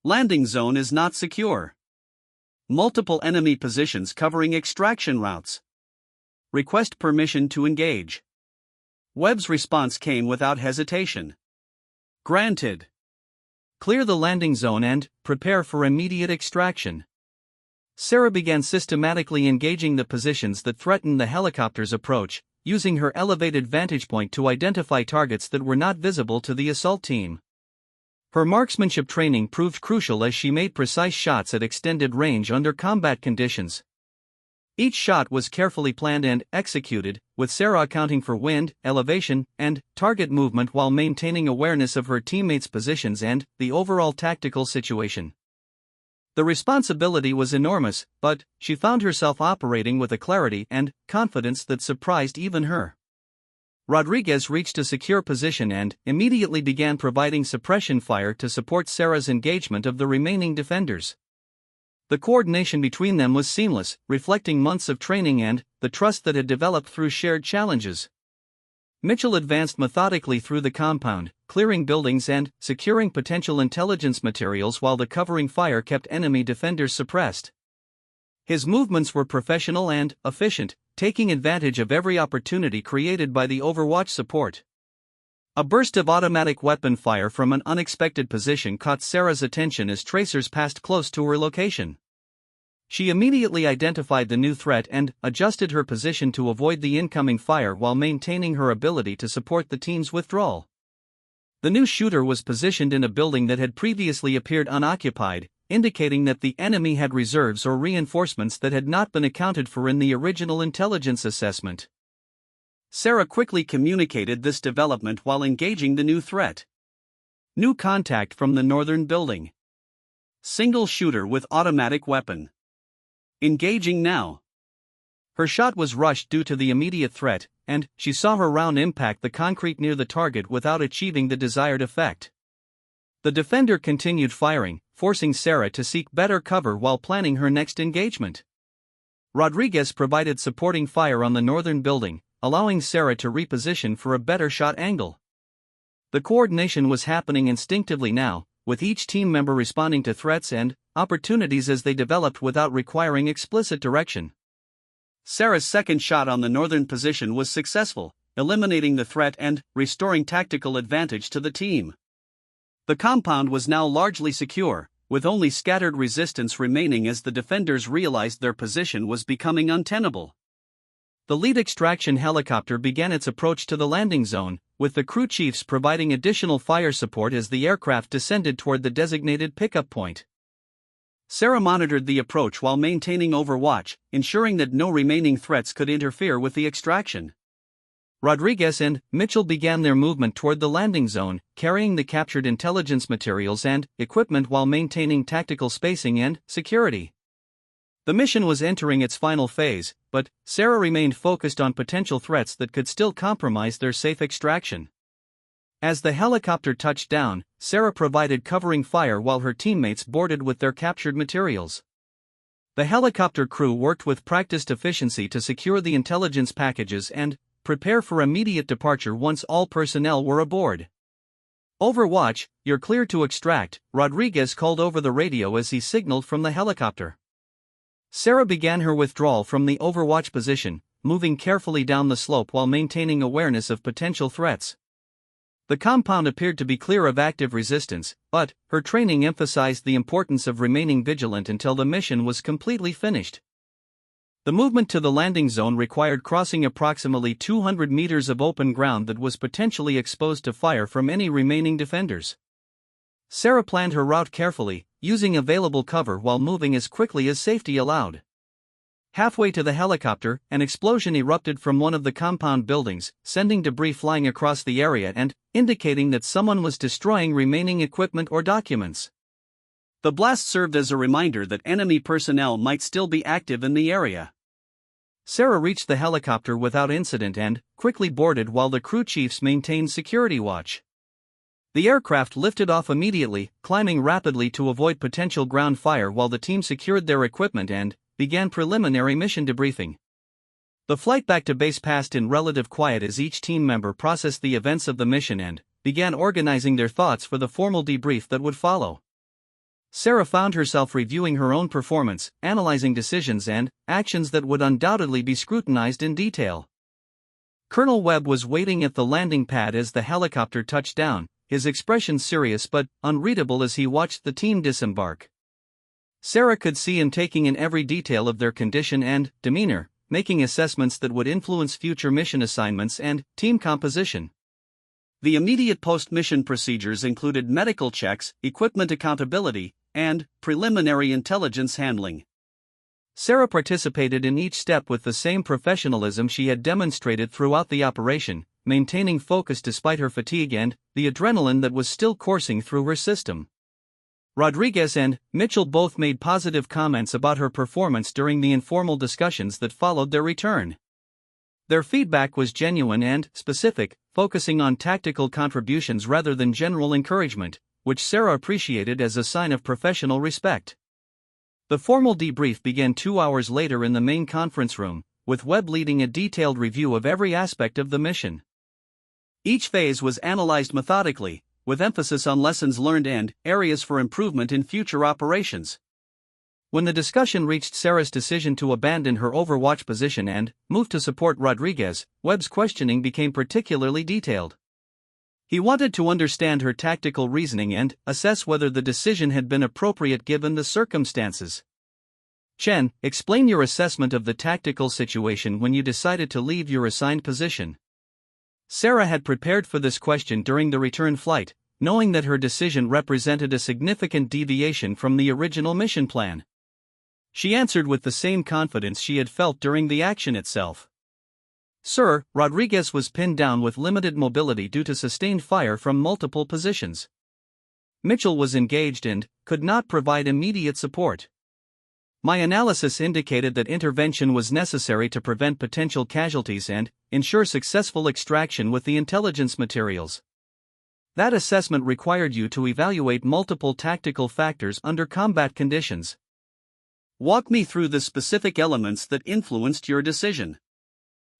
Landing zone is not secure. Multiple enemy positions covering extraction routes. Request permission to engage. Webb's response came without hesitation. Granted. Clear the landing zone and prepare for immediate extraction. Sarah began systematically engaging the positions that threatened the helicopter's approach, using her elevated vantage point to identify targets that were not visible to the assault team. Her marksmanship training proved crucial as she made precise shots at extended range under combat conditions. Each shot was carefully planned and executed, with Sarah accounting for wind, elevation, and target movement while maintaining awareness of her teammates' positions and the overall tactical situation. The responsibility was enormous, but she found herself operating with a clarity and confidence that surprised even her. Rodriguez reached a secure position and immediately began providing suppression fire to support Sarah's engagement of the remaining defenders. The coordination between them was seamless, reflecting months of training and the trust that had developed through shared challenges. Mitchell advanced methodically through the compound, clearing buildings and securing potential intelligence materials while the covering fire kept enemy defenders suppressed. His movements were professional and efficient, taking advantage of every opportunity created by the Overwatch support. A burst of automatic weapon fire from an unexpected position caught Sarah's attention as tracers passed close to her location. She immediately identified the new threat and adjusted her position to avoid the incoming fire while maintaining her ability to support the team's withdrawal. The new shooter was positioned in a building that had previously appeared unoccupied, indicating that the enemy had reserves or reinforcements that had not been accounted for in the original intelligence assessment. Sarah quickly communicated this development while engaging the new threat. New contact from the northern building. Single shooter with automatic weapon. Engaging now. Her shot was rushed due to the immediate threat, and she saw her round impact the concrete near the target without achieving the desired effect. The defender continued firing, forcing Sarah to seek better cover while planning her next engagement. Rodriguez provided supporting fire on the northern building, allowing Sarah to reposition for a better shot angle. The coordination was happening instinctively now, with each team member responding to threats and opportunities as they developed without requiring explicit direction. Sarah's second shot on the northern position was successful, eliminating the threat and restoring tactical advantage to the team. The compound was now largely secure, with only scattered resistance remaining as the defenders realized their position was becoming untenable. The lead extraction helicopter began its approach to the landing zone, with the crew chiefs providing additional fire support as the aircraft descended toward the designated pickup point. Sarah monitored the approach while maintaining overwatch, ensuring that no remaining threats could interfere with the extraction. Rodriguez and Mitchell began their movement toward the landing zone, carrying the captured intelligence materials and equipment while maintaining tactical spacing and security. The mission was entering its final phase, but Sarah remained focused on potential threats that could still compromise their safe extraction. As the helicopter touched down, Sarah provided covering fire while her teammates boarded with their captured materials. The helicopter crew worked with practiced efficiency to secure the intelligence packages and prepare for immediate departure once all personnel were aboard. "Overwatch, you're clear to extract," Rodriguez called over the radio as he signaled from the helicopter. Sarah began her withdrawal from the overwatch position, moving carefully down the slope while maintaining awareness of potential threats. The compound appeared to be clear of active resistance, but her training emphasized the importance of remaining vigilant until the mission was completely finished. The movement to the landing zone required crossing approximately 200 meters of open ground that was potentially exposed to fire from any remaining defenders. Sarah planned her route carefully, using available cover while moving as quickly as safety allowed. Halfway to the helicopter, an explosion erupted from one of the compound buildings, sending debris flying across the area and indicating that someone was destroying remaining equipment or documents. The blast served as a reminder that enemy personnel might still be active in the area. Sarah reached the helicopter without incident and quickly boarded while the crew chiefs maintained security watch. The aircraft lifted off immediately, climbing rapidly to avoid potential ground fire while the team secured their equipment and began preliminary mission debriefing. The flight back to base passed in relative quiet as each team member processed the events of the mission and began organizing their thoughts for the formal debrief that would follow. Sarah found herself reviewing her own performance, analyzing decisions and actions that would undoubtedly be scrutinized in detail. Colonel Webb was waiting at the landing pad as the helicopter touched down, his expression serious but unreadable as he watched the team disembark. Sarah could see him taking in every detail of their condition and demeanor, making assessments that would influence future mission assignments and team composition. The immediate post-mission procedures included medical checks, equipment accountability, and preliminary intelligence handling. Sarah participated in each step with the same professionalism she had demonstrated throughout the operation, maintaining focus despite her fatigue and the adrenaline that was still coursing through her system. Rodriguez and Mitchell both made positive comments about her performance during the informal discussions that followed their return. Their feedback was genuine and specific, focusing on tactical contributions rather than general encouragement, which Sarah appreciated as a sign of professional respect. The formal debrief began 2 hours later in the main conference room, with Webb leading a detailed review of every aspect of the mission. Each phase was analyzed methodically, with emphasis on lessons learned and areas for improvement in future operations. When the discussion reached Sarah's decision to abandon her overwatch position and move to support Rodriguez, Webb's questioning became particularly detailed. He wanted to understand her tactical reasoning and assess whether the decision had been appropriate given the circumstances. Chen, explain your assessment of the tactical situation when you decided to leave your assigned position. Sarah had prepared for this question during the return flight, knowing that her decision represented a significant deviation from the original mission plan. She answered with the same confidence she had felt during the action itself. Sir, Rodriguez was pinned down with limited mobility due to sustained fire from multiple positions. Mitchell was engaged and could not provide immediate support. My analysis indicated that intervention was necessary to prevent potential casualties and ensure successful extraction with the intelligence materials. That assessment required you to evaluate multiple tactical factors under combat conditions. Walk me through the specific elements that influenced your decision.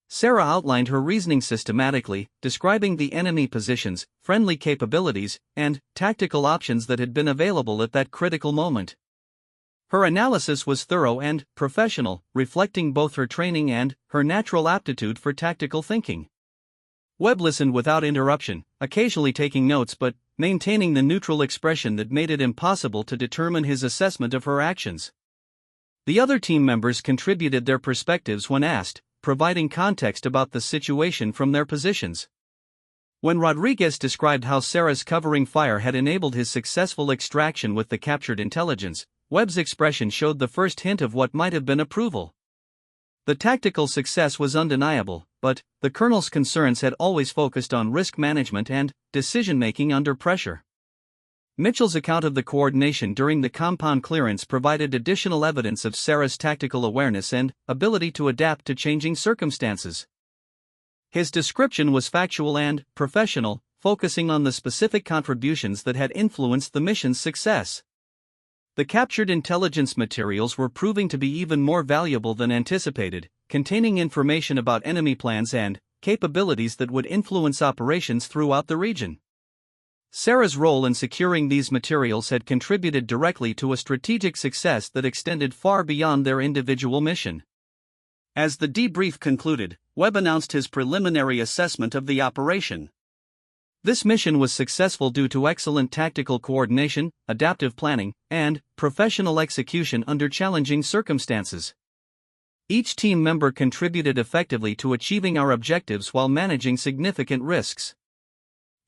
Sarah outlined her reasoning systematically, describing the enemy positions, friendly capabilities, and tactical options that had been available at that critical moment. Her analysis was thorough and professional, reflecting both her training and her natural aptitude for tactical thinking. Webb listened without interruption, occasionally taking notes but maintaining the neutral expression that made it impossible to determine his assessment of her actions. The other team members contributed their perspectives when asked, providing context about the situation from their positions. When Rodriguez described how Sarah's covering fire had enabled his successful extraction with the captured intelligence, Webb's expression showed the first hint of what might have been approval. The tactical success was undeniable, but the colonel's concerns had always focused on risk management and decision-making under pressure. Mitchell's account of the coordination during the compound clearance provided additional evidence of Sarah's tactical awareness and ability to adapt to changing circumstances. His description was factual and professional, focusing on the specific contributions that had influenced the mission's success. The captured intelligence materials were proving to be even more valuable than anticipated, containing information about enemy plans and capabilities that would influence operations throughout the region. Sarah's role in securing these materials had contributed directly to a strategic success that extended far beyond their individual mission. As the debrief concluded, Webb announced his preliminary assessment of the operation. This mission was successful due to excellent tactical coordination, adaptive planning, and professional execution under challenging circumstances. Each team member contributed effectively to achieving our objectives while managing significant risks.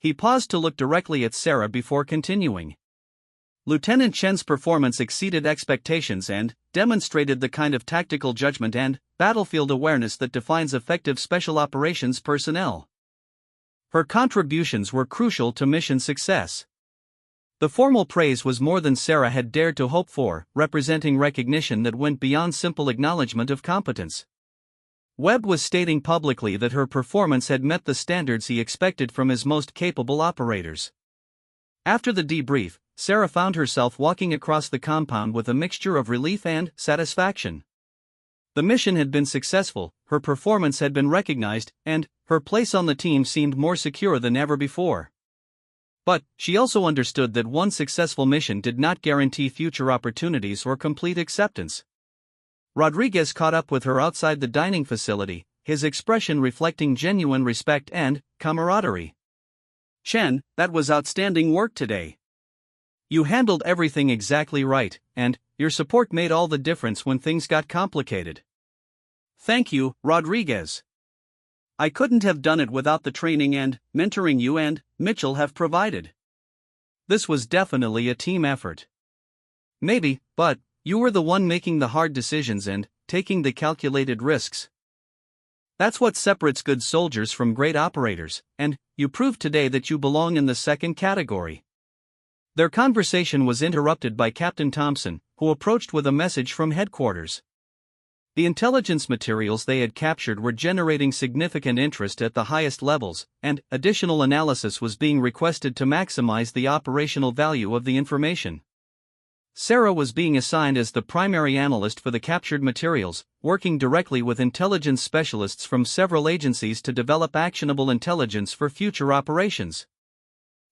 He paused to look directly at Sarah before continuing. Lieutenant Chen's performance exceeded expectations and demonstrated the kind of tactical judgment and battlefield awareness that defines effective special operations personnel. Her contributions were crucial to mission success. The formal praise was more than Sarah had dared to hope for, representing recognition that went beyond simple acknowledgement of competence. Webb was stating publicly that her performance had met the standards he expected from his most capable operators. After the debrief, Sarah found herself walking across the compound with a mixture of relief and satisfaction. The mission had been successful, her performance had been recognized, and her place on the team seemed more secure than ever before. But she also understood that one successful mission did not guarantee future opportunities or complete acceptance. Rodriguez caught up with her outside the dining facility, his expression reflecting genuine respect and camaraderie. Chen, that was outstanding work today. You handled everything exactly right, and your support made all the difference when things got complicated. Thank you, Rodriguez. I couldn't have done it without the training and mentoring you and Mitchell have provided. This was definitely a team effort. Maybe, but you were the one making the hard decisions and taking the calculated risks. That's what separates good soldiers from great operators, and you proved today that you belong in the second category. Their conversation was interrupted by Captain Thompson, who approached with a message from headquarters. The intelligence materials they had captured were generating significant interest at the highest levels, and additional analysis was being requested to maximize the operational value of the information. Sarah was being assigned as the primary analyst for the captured materials, working directly with intelligence specialists from several agencies to develop actionable intelligence for future operations.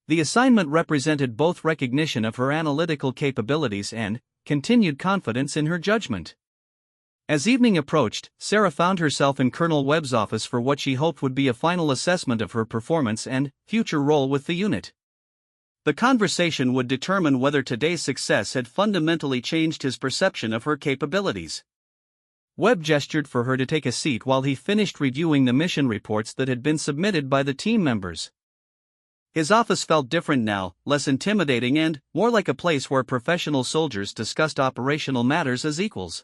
The assignment represented both recognition of her analytical capabilities and continued confidence in her judgment. As evening approached, Sarah found herself in Colonel Webb's office for what she hoped would be a final assessment of her performance and future role with the unit. The conversation would determine whether today's success had fundamentally changed his perception of her capabilities. Webb gestured for her to take a seat while he finished reviewing the mission reports that had been submitted by the team members. His office felt different now, less intimidating and more like a place where professional soldiers discussed operational matters as equals.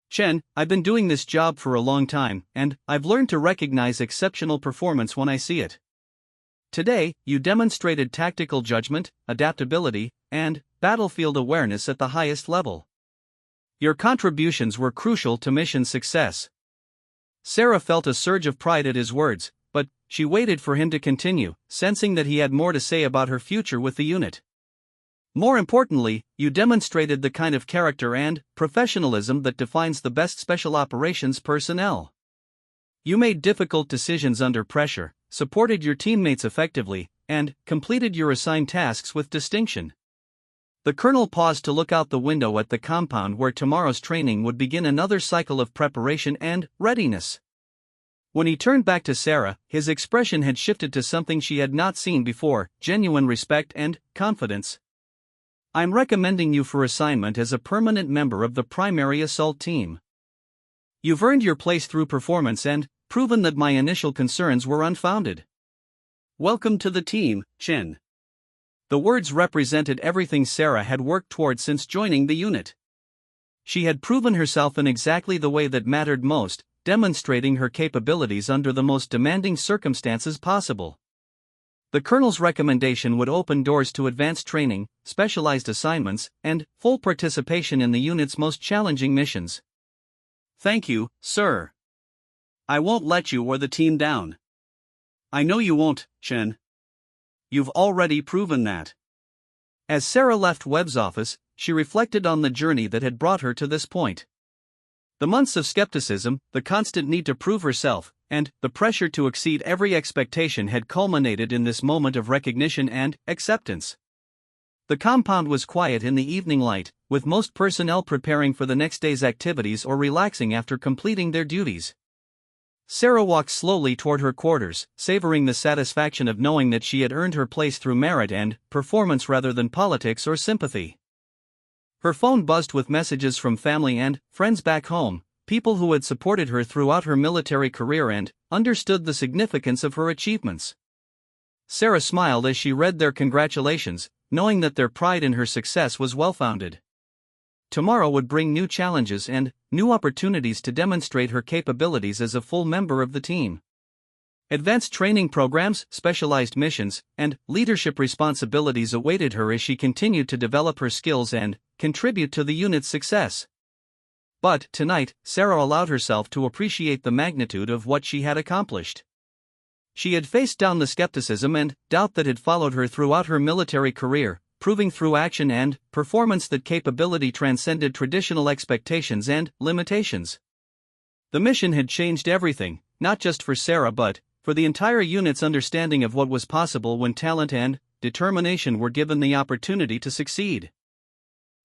"Chen, I've been doing this job for a long time, and I've learned to recognize exceptional performance when I see it. Today, you demonstrated tactical judgment, adaptability, and battlefield awareness at the highest level. Your contributions were crucial to mission success." Sarah felt a surge of pride at his words, but she waited for him to continue, sensing that he had more to say about her future with the unit. "More importantly, you demonstrated the kind of character and professionalism that defines the best special operations personnel. You made difficult decisions under pressure, supported your teammates effectively, and completed your assigned tasks with distinction." The colonel paused to look out the window at the compound where tomorrow's training would begin another cycle of preparation and readiness. When he turned back to Sarah, his expression had shifted to something she had not seen before: genuine respect and confidence. "I'm recommending you for assignment as a permanent member of the primary assault team. You've earned your place through performance and proven that my initial concerns were unfounded. Welcome to the team, Chen." The words represented everything Sarah had worked toward since joining the unit. She had proven herself in exactly the way that mattered most, demonstrating her capabilities under the most demanding circumstances possible. The colonel's recommendation would open doors to advanced training, specialized assignments, and full participation in the unit's most challenging missions. "Thank you, sir. I won't let you or the team down." "I know you won't, Chen. You've already proven that." As Sarah left Webb's office, she reflected on the journey that had brought her to this point. The months of skepticism, the constant need to prove herself, and the pressure to exceed every expectation had culminated in this moment of recognition and acceptance. The compound was quiet in the evening light, with most personnel preparing for the next day's activities or relaxing after completing their duties. Sarah walked slowly toward her quarters, savoring the satisfaction of knowing that she had earned her place through merit and performance rather than politics or sympathy. Her phone buzzed with messages from family and friends back home, people who had supported her throughout her military career and understood the significance of her achievements. Sarah smiled as she read their congratulations, knowing that their pride in her success was well-founded. Tomorrow would bring new challenges and new opportunities to demonstrate her capabilities as a full member of the team. Advanced training programs, specialized missions, and leadership responsibilities awaited her as she continued to develop her skills and contribute to the unit's success. But tonight, Sarah allowed herself to appreciate the magnitude of what she had accomplished. She had faced down the skepticism and doubt that had followed her throughout her military career, proving through action and performance that capability transcended traditional expectations and limitations. The mission had changed everything, not just for Sarah but for the entire unit's understanding of what was possible when talent and determination were given the opportunity to succeed.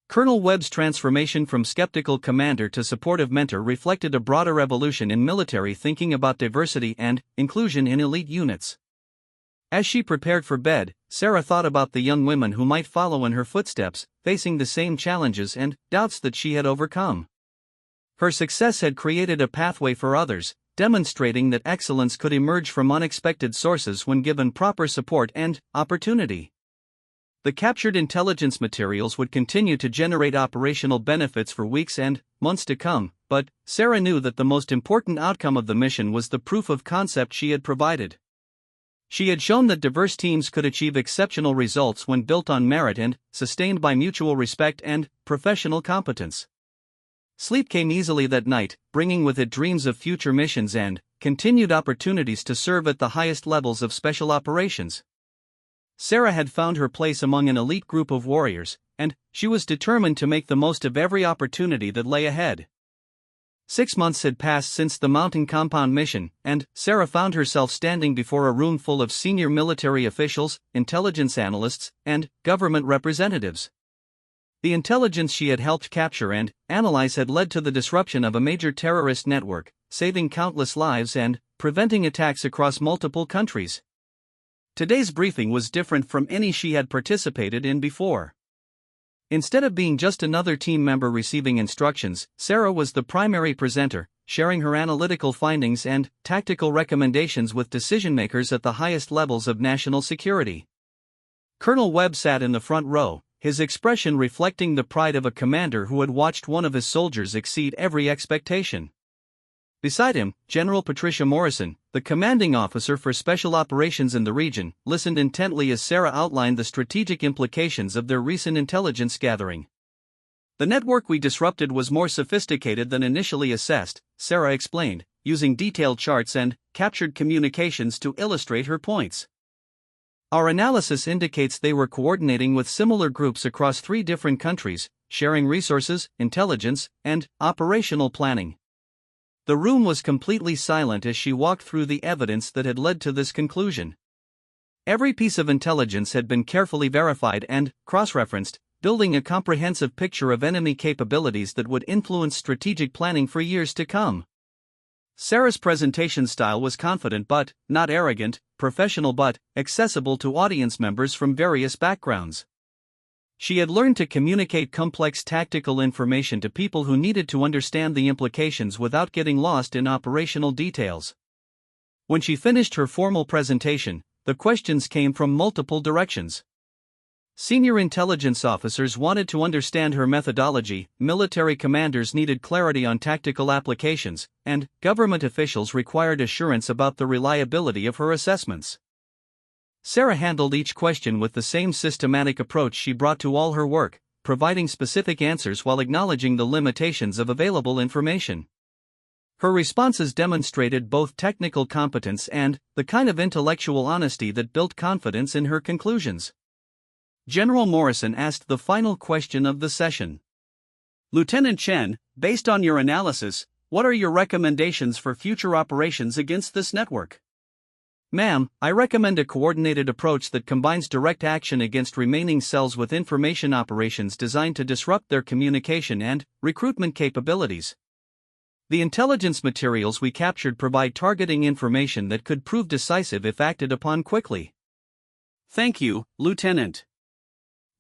Colonel Webb's transformation from skeptical commander to supportive mentor reflected a broader evolution in military thinking about diversity and inclusion in elite units. As she prepared for bed, Sarah thought about the young women who might follow in her footsteps, facing the same challenges and doubts that she had overcome. Her success had created a pathway for others, demonstrating that excellence could emerge from unexpected sources when given proper support and opportunity. The captured intelligence materials would continue to generate operational benefits for weeks and months to come, but Sarah knew that the most important outcome of the mission was the proof of concept she had provided. She had shown that diverse teams could achieve exceptional results when built on merit and sustained by mutual respect and professional competence. Sleep came easily that night, bringing with it dreams of future missions and continued opportunities to serve at the highest levels of special operations. Sarah had found her place among an elite group of warriors, and she was determined to make the most of every opportunity that lay ahead. 6 months had passed since the mountain compound mission, and Sarah found herself standing before a room full of senior military officials, intelligence analysts, and government representatives. The intelligence she had helped capture and analyze had led to the disruption of a major terrorist network, saving countless lives and preventing attacks across multiple countries. Today's briefing was different from any she had participated in before. Instead of being just another team member receiving instructions, Sarah was the primary presenter, sharing her analytical findings and tactical recommendations with decision-makers at the highest levels of national security. Colonel Webb sat in the front row, his expression reflecting the pride of a commander who had watched one of his soldiers exceed every expectation. Beside him, General Patricia Morrison, the commanding officer for special operations in the region, listened intently as Sarah outlined the strategic implications of their recent intelligence gathering. The network we disrupted was more sophisticated than initially assessed, Sarah explained, using detailed charts and captured communications to illustrate her points. Our analysis indicates they were coordinating with similar groups across 3 different countries, sharing resources, intelligence, and operational planning. The room was completely silent as she walked through the evidence that had led to this conclusion. Every piece of intelligence had been carefully verified and cross-referenced, building a comprehensive picture of enemy capabilities that would influence strategic planning for years to come. Sarah's presentation style was confident but not arrogant, professional but accessible to audience members from various backgrounds. She had learned to communicate complex tactical information to people who needed to understand the implications without getting lost in operational details. When she finished her formal presentation, the questions came from multiple directions. Senior intelligence officers wanted to understand her methodology, military commanders needed clarity on tactical applications, and government officials required assurance about the reliability of her assessments. Sarah handled each question with the same systematic approach she brought to all her work, providing specific answers while acknowledging the limitations of available information. Her responses demonstrated both technical competence and the kind of intellectual honesty that built confidence in her conclusions. General Morrison asked the final question of the session. Lieutenant Chen, based on your analysis, what are your recommendations for future operations against this network? Ma'am, I recommend a coordinated approach that combines direct action against remaining cells with information operations designed to disrupt their communication and recruitment capabilities. The intelligence materials we captured provide targeting information that could prove decisive if acted upon quickly. Thank you, Lieutenant.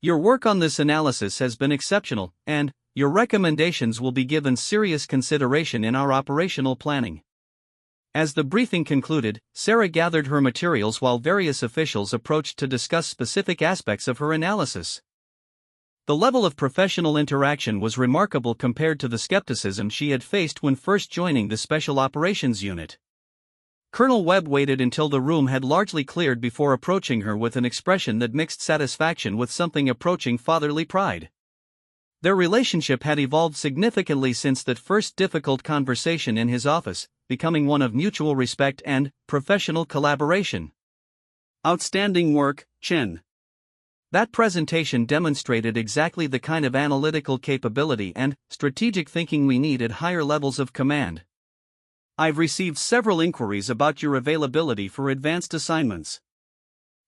Your work on this analysis has been exceptional, and your recommendations will be given serious consideration in our operational planning. As the briefing concluded, Sarah gathered her materials while various officials approached to discuss specific aspects of her analysis. The level of professional interaction was remarkable compared to the skepticism she had faced when first joining the Special Operations Unit. Colonel Webb waited until the room had largely cleared before approaching her with an expression that mixed satisfaction with something approaching fatherly pride. Their relationship had evolved significantly since that first difficult conversation in his office, becoming one of mutual respect and professional collaboration. Outstanding work, Chen. That presentation demonstrated exactly the kind of analytical capability and strategic thinking we need at higher levels of command. I've received several inquiries about your availability for advanced assignments.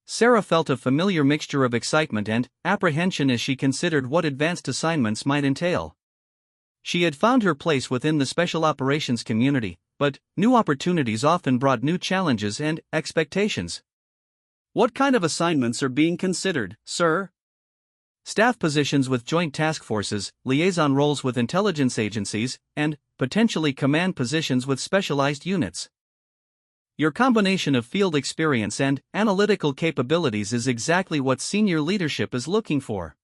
Sarah felt a familiar mixture of excitement and apprehension as she considered what advanced assignments might entail. She had found her place within the special operations community, but new opportunities often brought new challenges and expectations. What kind of assignments are being considered, sir? Staff positions with joint task forces, liaison roles with intelligence agencies, and potentially command positions with specialized units. Your combination of field experience and analytical capabilities is exactly what senior leadership is looking for.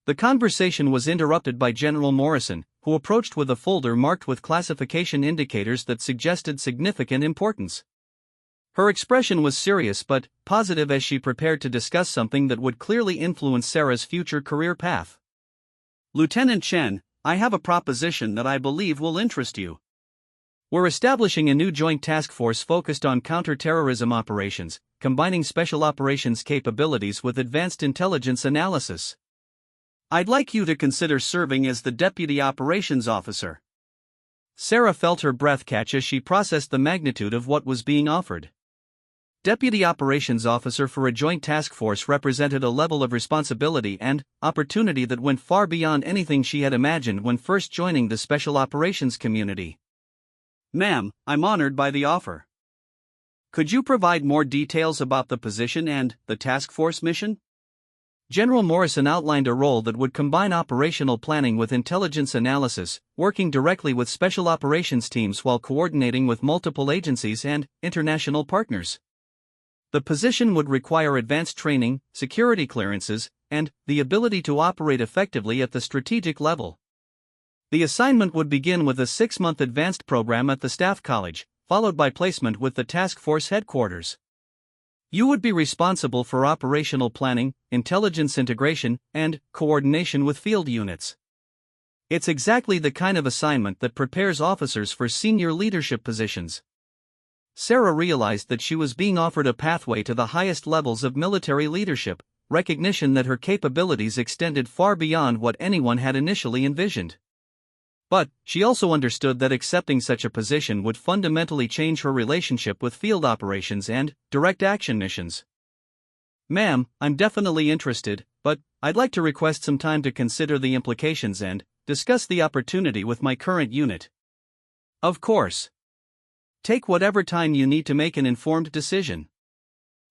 The conversation was interrupted by General Morrison, who approached with a folder marked with classification indicators that suggested significant importance. Her expression was serious but positive as she prepared to discuss something that would clearly influence Sarah's future career path. Lieutenant Chen, I have a proposition that I believe will interest you. We're establishing a new joint task force focused on counter-terrorism operations, combining special operations capabilities with advanced intelligence analysis. I'd like you to consider serving as the Deputy Operations Officer. Sarah felt her breath catch as she processed the magnitude of what was being offered. Deputy Operations Officer for a joint task force represented a level of responsibility and opportunity that went far beyond anything she had imagined when first joining the Special Operations community. Ma'am, I'm honored by the offer. Could you provide more details about the position and the task force mission? General Morrison outlined a role that would combine operational planning with intelligence analysis, working directly with special operations teams while coordinating with multiple agencies and international partners. The position would require advanced training, security clearances, and the ability to operate effectively at the strategic level. The assignment would begin with a 6-month advanced program at the Staff College, followed by placement with the task force headquarters. You would be responsible for operational planning, intelligence integration, and coordination with field units. It's exactly the kind of assignment that prepares officers for senior leadership positions. Sarah realized that she was being offered a pathway to the highest levels of military leadership, recognition that her capabilities extended far beyond what anyone had initially envisioned. But she also understood that accepting such a position would fundamentally change her relationship with field operations and direct action missions. Ma'am, I'm definitely interested, but I'd like to request some time to consider the implications and discuss the opportunity with my current unit. Of course. Take whatever time you need to make an informed decision.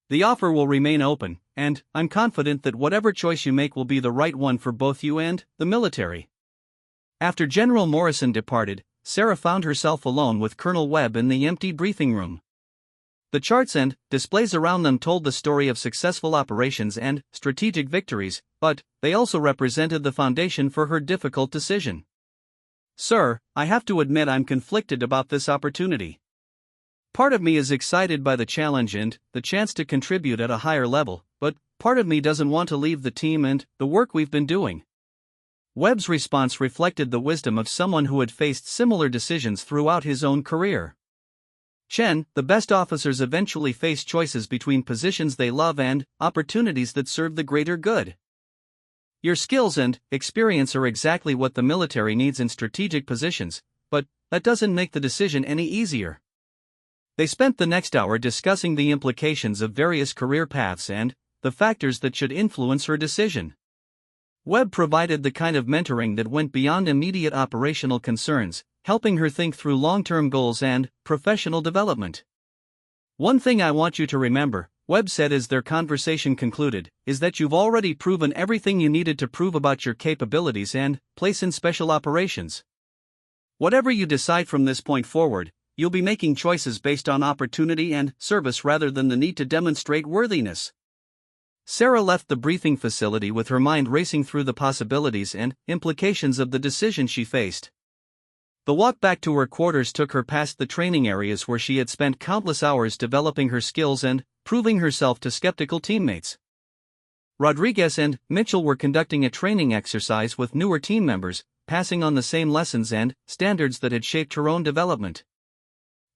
The offer will remain open, and I'm confident that whatever choice you make will be the right one for both you and the military. After General Morrison departed, Sarah found herself alone with Colonel Webb in the empty briefing room. The charts and displays around them told the story of successful operations and strategic victories, but they also represented the foundation for her difficult decision. Sir, I have to admit I'm conflicted about this opportunity. Part of me is excited by the challenge and the chance to contribute at a higher level, but part of me doesn't want to leave the team and the work we've been doing. Webb's response reflected the wisdom of someone who had faced similar decisions throughout his own career. Chen, the best officers eventually face choices between positions they love and opportunities that serve the greater good. Your skills and experience are exactly what the military needs in strategic positions, but that doesn't make the decision any easier. They spent the next hour discussing the implications of various career paths and the factors that should influence her decision. Webb provided the kind of mentoring that went beyond immediate operational concerns, helping her think through long-term goals and professional development. One thing I want you to remember, Webb said as their conversation concluded, is that you've already proven everything you needed to prove about your capabilities and place in special operations. Whatever you decide from this point forward, you'll be making choices based on opportunity and service rather than the need to demonstrate worthiness. Sarah left the briefing facility with her mind racing through the possibilities and implications of the decision she faced. The walk back to her quarters took her past the training areas where she had spent countless hours developing her skills and proving herself to skeptical teammates. Rodriguez and Mitchell were conducting a training exercise with newer team members, passing on the same lessons and standards that had shaped her own development.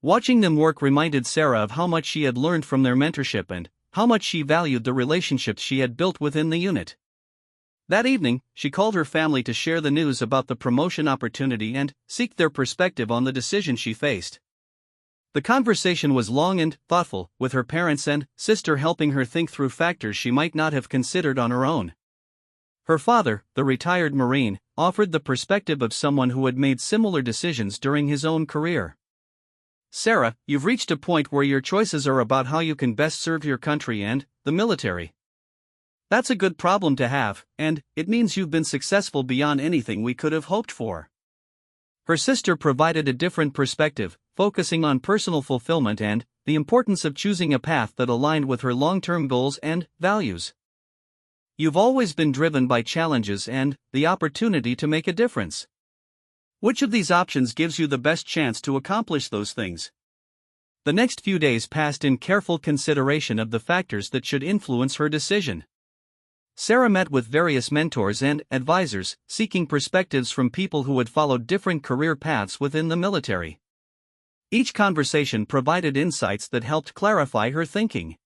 Watching them work reminded Sarah of how much she had learned from their mentorship and how much she valued the relationships she had built within the unit. That evening, she called her family to share the news about the promotion opportunity and seek their perspective on the decision she faced. The conversation was long and thoughtful, with her parents and sister helping her think through factors she might not have considered on her own. Her father, the retired Marine, offered the perspective of someone who had made similar decisions during his own career. Sarah, you've reached a point where your choices are about how you can best serve your country and the military. That's a good problem to have, and it means you've been successful beyond anything we could have hoped for. Her sister provided a different perspective, focusing on personal fulfillment and the importance of choosing a path that aligned with her long-term goals and values. You've always been driven by challenges and the opportunity to make a difference. Which of these options gives you the best chance to accomplish those things? The next few days passed in careful consideration of the factors that should influence her decision. Sarah met with various mentors and advisors, seeking perspectives from people who had followed different career paths within the military. Each conversation provided insights that helped clarify her thinking.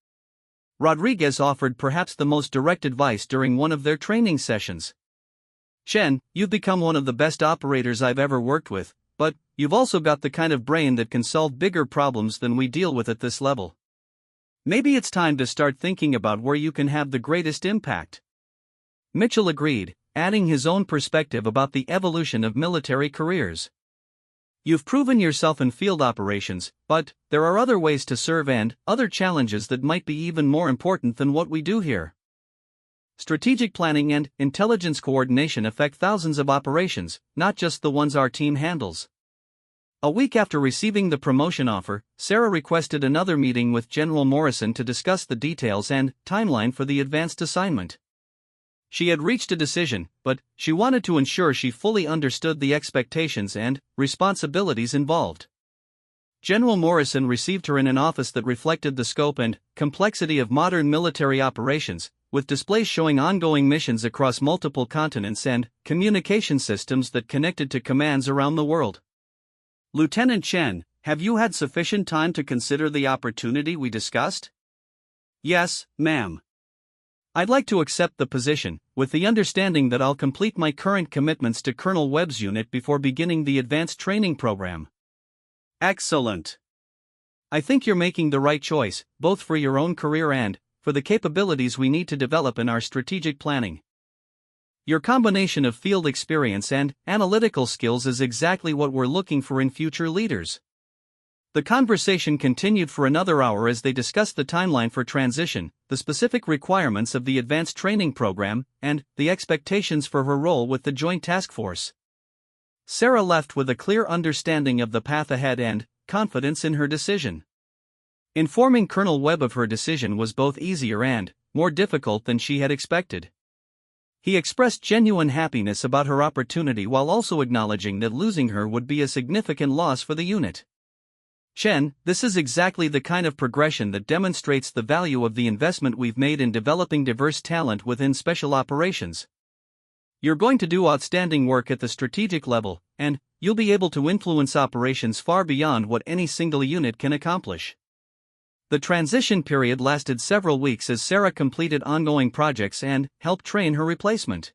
Rodriguez offered perhaps the most direct advice during one of their training sessions. Chen, you've become one of the best operators I've ever worked with, but you've also got the kind of brain that can solve bigger problems than we deal with at this level. Maybe it's time to start thinking about where you can have the greatest impact. Mitchell agreed, adding his own perspective about the evolution of military careers. You've proven yourself in field operations, but there are other ways to serve and other challenges that might be even more important than what we do here. Strategic planning and intelligence coordination affect thousands of operations, not just the ones our team handles. A week after receiving the promotion offer, Sarah requested another meeting with General Morrison to discuss the details and timeline for the advanced assignment. She had reached a decision, but she wanted to ensure she fully understood the expectations and responsibilities involved. General Morrison received her in an office that reflected the scope and complexity of modern military operations, with displays showing ongoing missions across multiple continents and communication systems that connected to commands around the world. Lieutenant Chen, have you had sufficient time to consider the opportunity we discussed? Yes, ma'am. I'd like to accept the position, with the understanding that I'll complete my current commitments to Colonel Webb's unit before beginning the advanced training program. Excellent. I think you're making the right choice, both for your own career and for the capabilities we need to develop in our strategic planning. Your combination of field experience and analytical skills is exactly what we're looking for in future leaders. The conversation continued for another hour as they discussed the timeline for transition, the specific requirements of the advanced training program, and the expectations for her role with the Joint Task Force. Sarah left with a clear understanding of the path ahead and confidence in her decision. Informing Colonel Webb of her decision was both easier and more difficult than she had expected. He expressed genuine happiness about her opportunity while also acknowledging that losing her would be a significant loss for the unit. Chen, this is exactly the kind of progression that demonstrates the value of the investment we've made in developing diverse talent within special operations. You're going to do outstanding work at the strategic level, and you'll be able to influence operations far beyond what any single unit can accomplish. The transition period lasted several weeks as Sarah completed ongoing projects and helped train her replacement.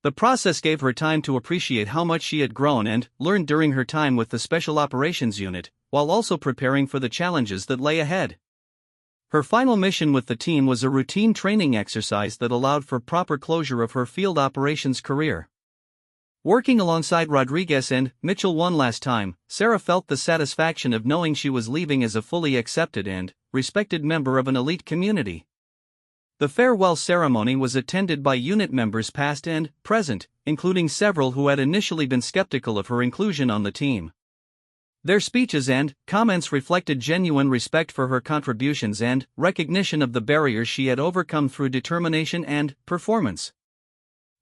The process gave her time to appreciate how much she had grown and learned during her time with the Special Operations Unit, while also preparing for the challenges that lay ahead. Her final mission with the team was a routine training exercise that allowed for proper closure of her field operations career. Working alongside Rodriguez and Mitchell one last time, Sarah felt the satisfaction of knowing she was leaving as a fully accepted and respected member of an elite community. The farewell ceremony was attended by unit members past and present, including several who had initially been skeptical of her inclusion on the team. Their speeches and comments reflected genuine respect for her contributions and recognition of the barriers she had overcome through determination and performance.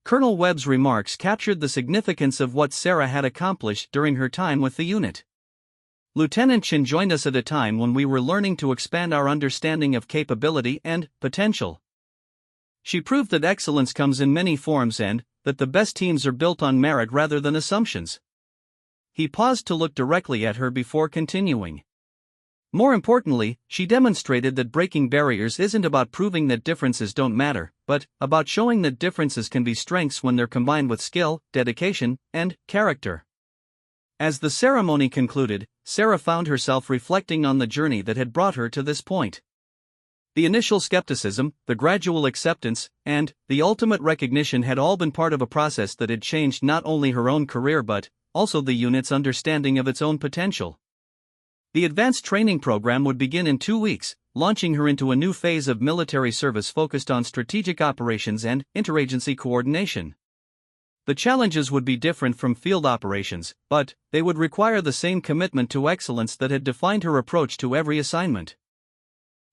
Colonel Webb's remarks captured the significance of what Sarah had accomplished during her time with the unit. Lieutenant Chen joined us at a time when we were learning to expand our understanding of capability and potential. She proved that excellence comes in many forms and that the best teams are built on merit rather than assumptions. He paused to look directly at her before continuing. More importantly, she demonstrated that breaking barriers isn't about proving that differences don't matter, but about showing that differences can be strengths when they're combined with skill, dedication, and character. As the ceremony concluded, Sarah found herself reflecting on the journey that had brought her to this point. The initial skepticism, the gradual acceptance, and the ultimate recognition had all been part of a process that had changed not only her own career but also the unit's understanding of its own potential. The advanced training program would begin in 2 weeks, launching her into a new phase of military service focused on strategic operations and interagency coordination. The challenges would be different from field operations, but they would require the same commitment to excellence that had defined her approach to every assignment.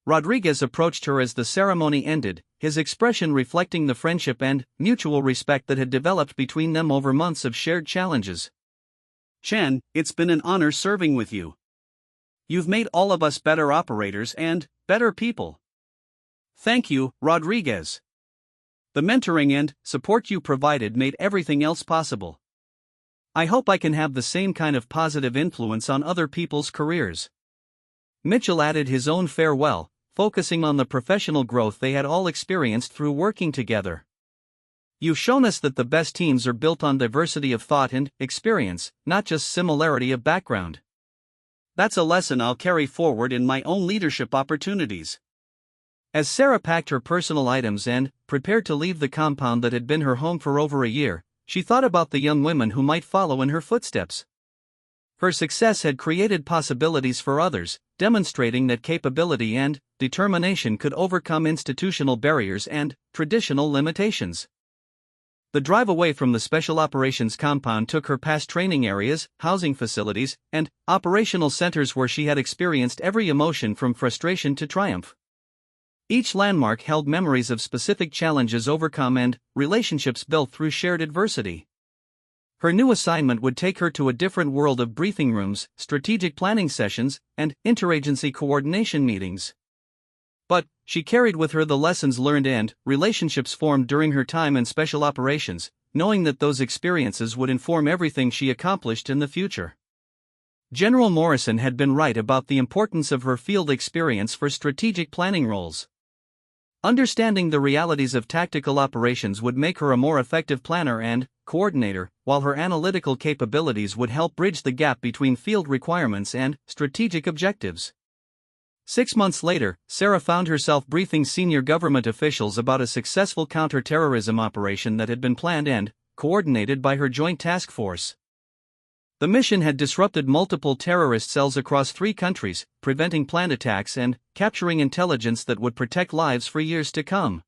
Rodriguez approached her as the ceremony ended, his expression reflecting the friendship and mutual respect that had developed between them over months of shared challenges. Chen, it's been an honor serving with you. You've made all of us better operators and better people. Thank you, Rodriguez. The mentoring and support you provided made everything else possible. I hope I can have the same kind of positive influence on other people's careers. Mitchell added his own farewell, focusing on the professional growth they had all experienced through working together. You've shown us that the best teams are built on diversity of thought and experience, not just similarity of background. That's a lesson I'll carry forward in my own leadership opportunities. As Sarah packed her personal items and prepared to leave the compound that had been her home for over a year, she thought about the young women who might follow in her footsteps. Her success had created possibilities for others, demonstrating that capability and determination could overcome institutional barriers and traditional limitations. The drive away from the Special Operations Compound took her past training areas, housing facilities, and operational centers where she had experienced every emotion from frustration to triumph. Each landmark held memories of specific challenges overcome and relationships built through shared adversity. Her new assignment would take her to a different world of briefing rooms, strategic planning sessions, and interagency coordination meetings. But she carried with her the lessons learned and relationships formed during her time in special operations, knowing that those experiences would inform everything she accomplished in the future. General Morrison had been right about the importance of her field experience for strategic planning roles. Understanding the realities of tactical operations would make her a more effective planner and coordinator, while her analytical capabilities would help bridge the gap between field requirements and strategic objectives. 6 months later, Sarah found herself briefing senior government officials about a successful counter-terrorism operation that had been planned and coordinated by her joint task force. The mission had disrupted multiple terrorist cells across 3 countries, preventing planned attacks and capturing intelligence that would protect lives for years to come.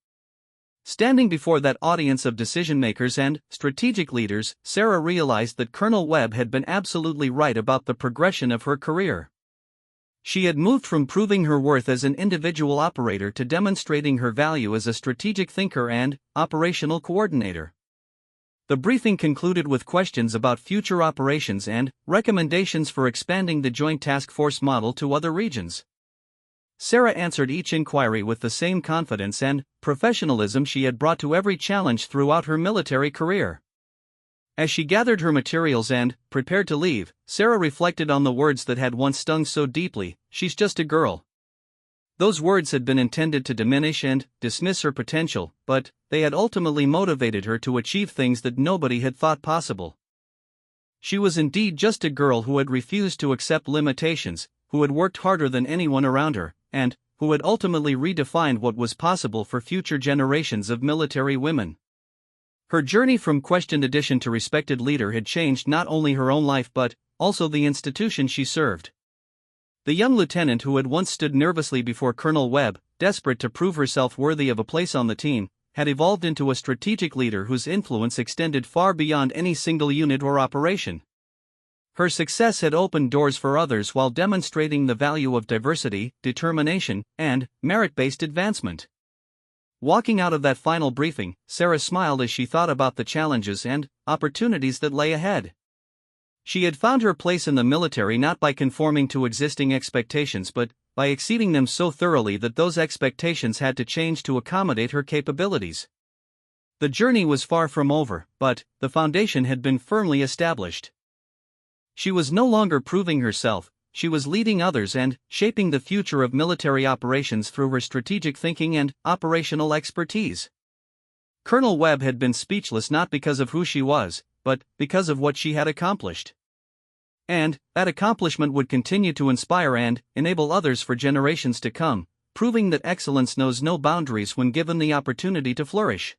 Standing before that audience of decision-makers and strategic leaders, Sarah realized that Colonel Webb had been absolutely right about the progression of her career. She had moved from proving her worth as an individual operator to demonstrating her value as a strategic thinker and operational coordinator. The briefing concluded with questions about future operations and recommendations for expanding the Joint Task Force model to other regions. Sarah answered each inquiry with the same confidence and professionalism she had brought to every challenge throughout her military career. As she gathered her materials and prepared to leave, Sarah reflected on the words that had once stung so deeply, "She's just a girl." Those words had been intended to diminish and dismiss her potential, but they had ultimately motivated her to achieve things that nobody had thought possible. She was indeed just a girl who had refused to accept limitations, who had worked harder than anyone around her, and who had ultimately redefined what was possible for future generations of military women. Her journey from questioned addition to respected leader had changed not only her own life but also the institution she served. The young lieutenant who had once stood nervously before Colonel Webb, desperate to prove herself worthy of a place on the team, had evolved into a strategic leader whose influence extended far beyond any single unit or operation. Her success had opened doors for others while demonstrating the value of diversity, determination, and merit-based advancement. Walking out of that final briefing, Sarah smiled as she thought about the challenges and opportunities that lay ahead. She had found her place in the military not by conforming to existing expectations but by exceeding them so thoroughly that those expectations had to change to accommodate her capabilities. The journey was far from over, but the foundation had been firmly established. She was no longer proving herself, she was leading others and shaping the future of military operations through her strategic thinking and operational expertise. Colonel Webb had been speechless not because of who she was, but because of what she had accomplished. And that accomplishment would continue to inspire and enable others for generations to come, proving that excellence knows no boundaries when given the opportunity to flourish.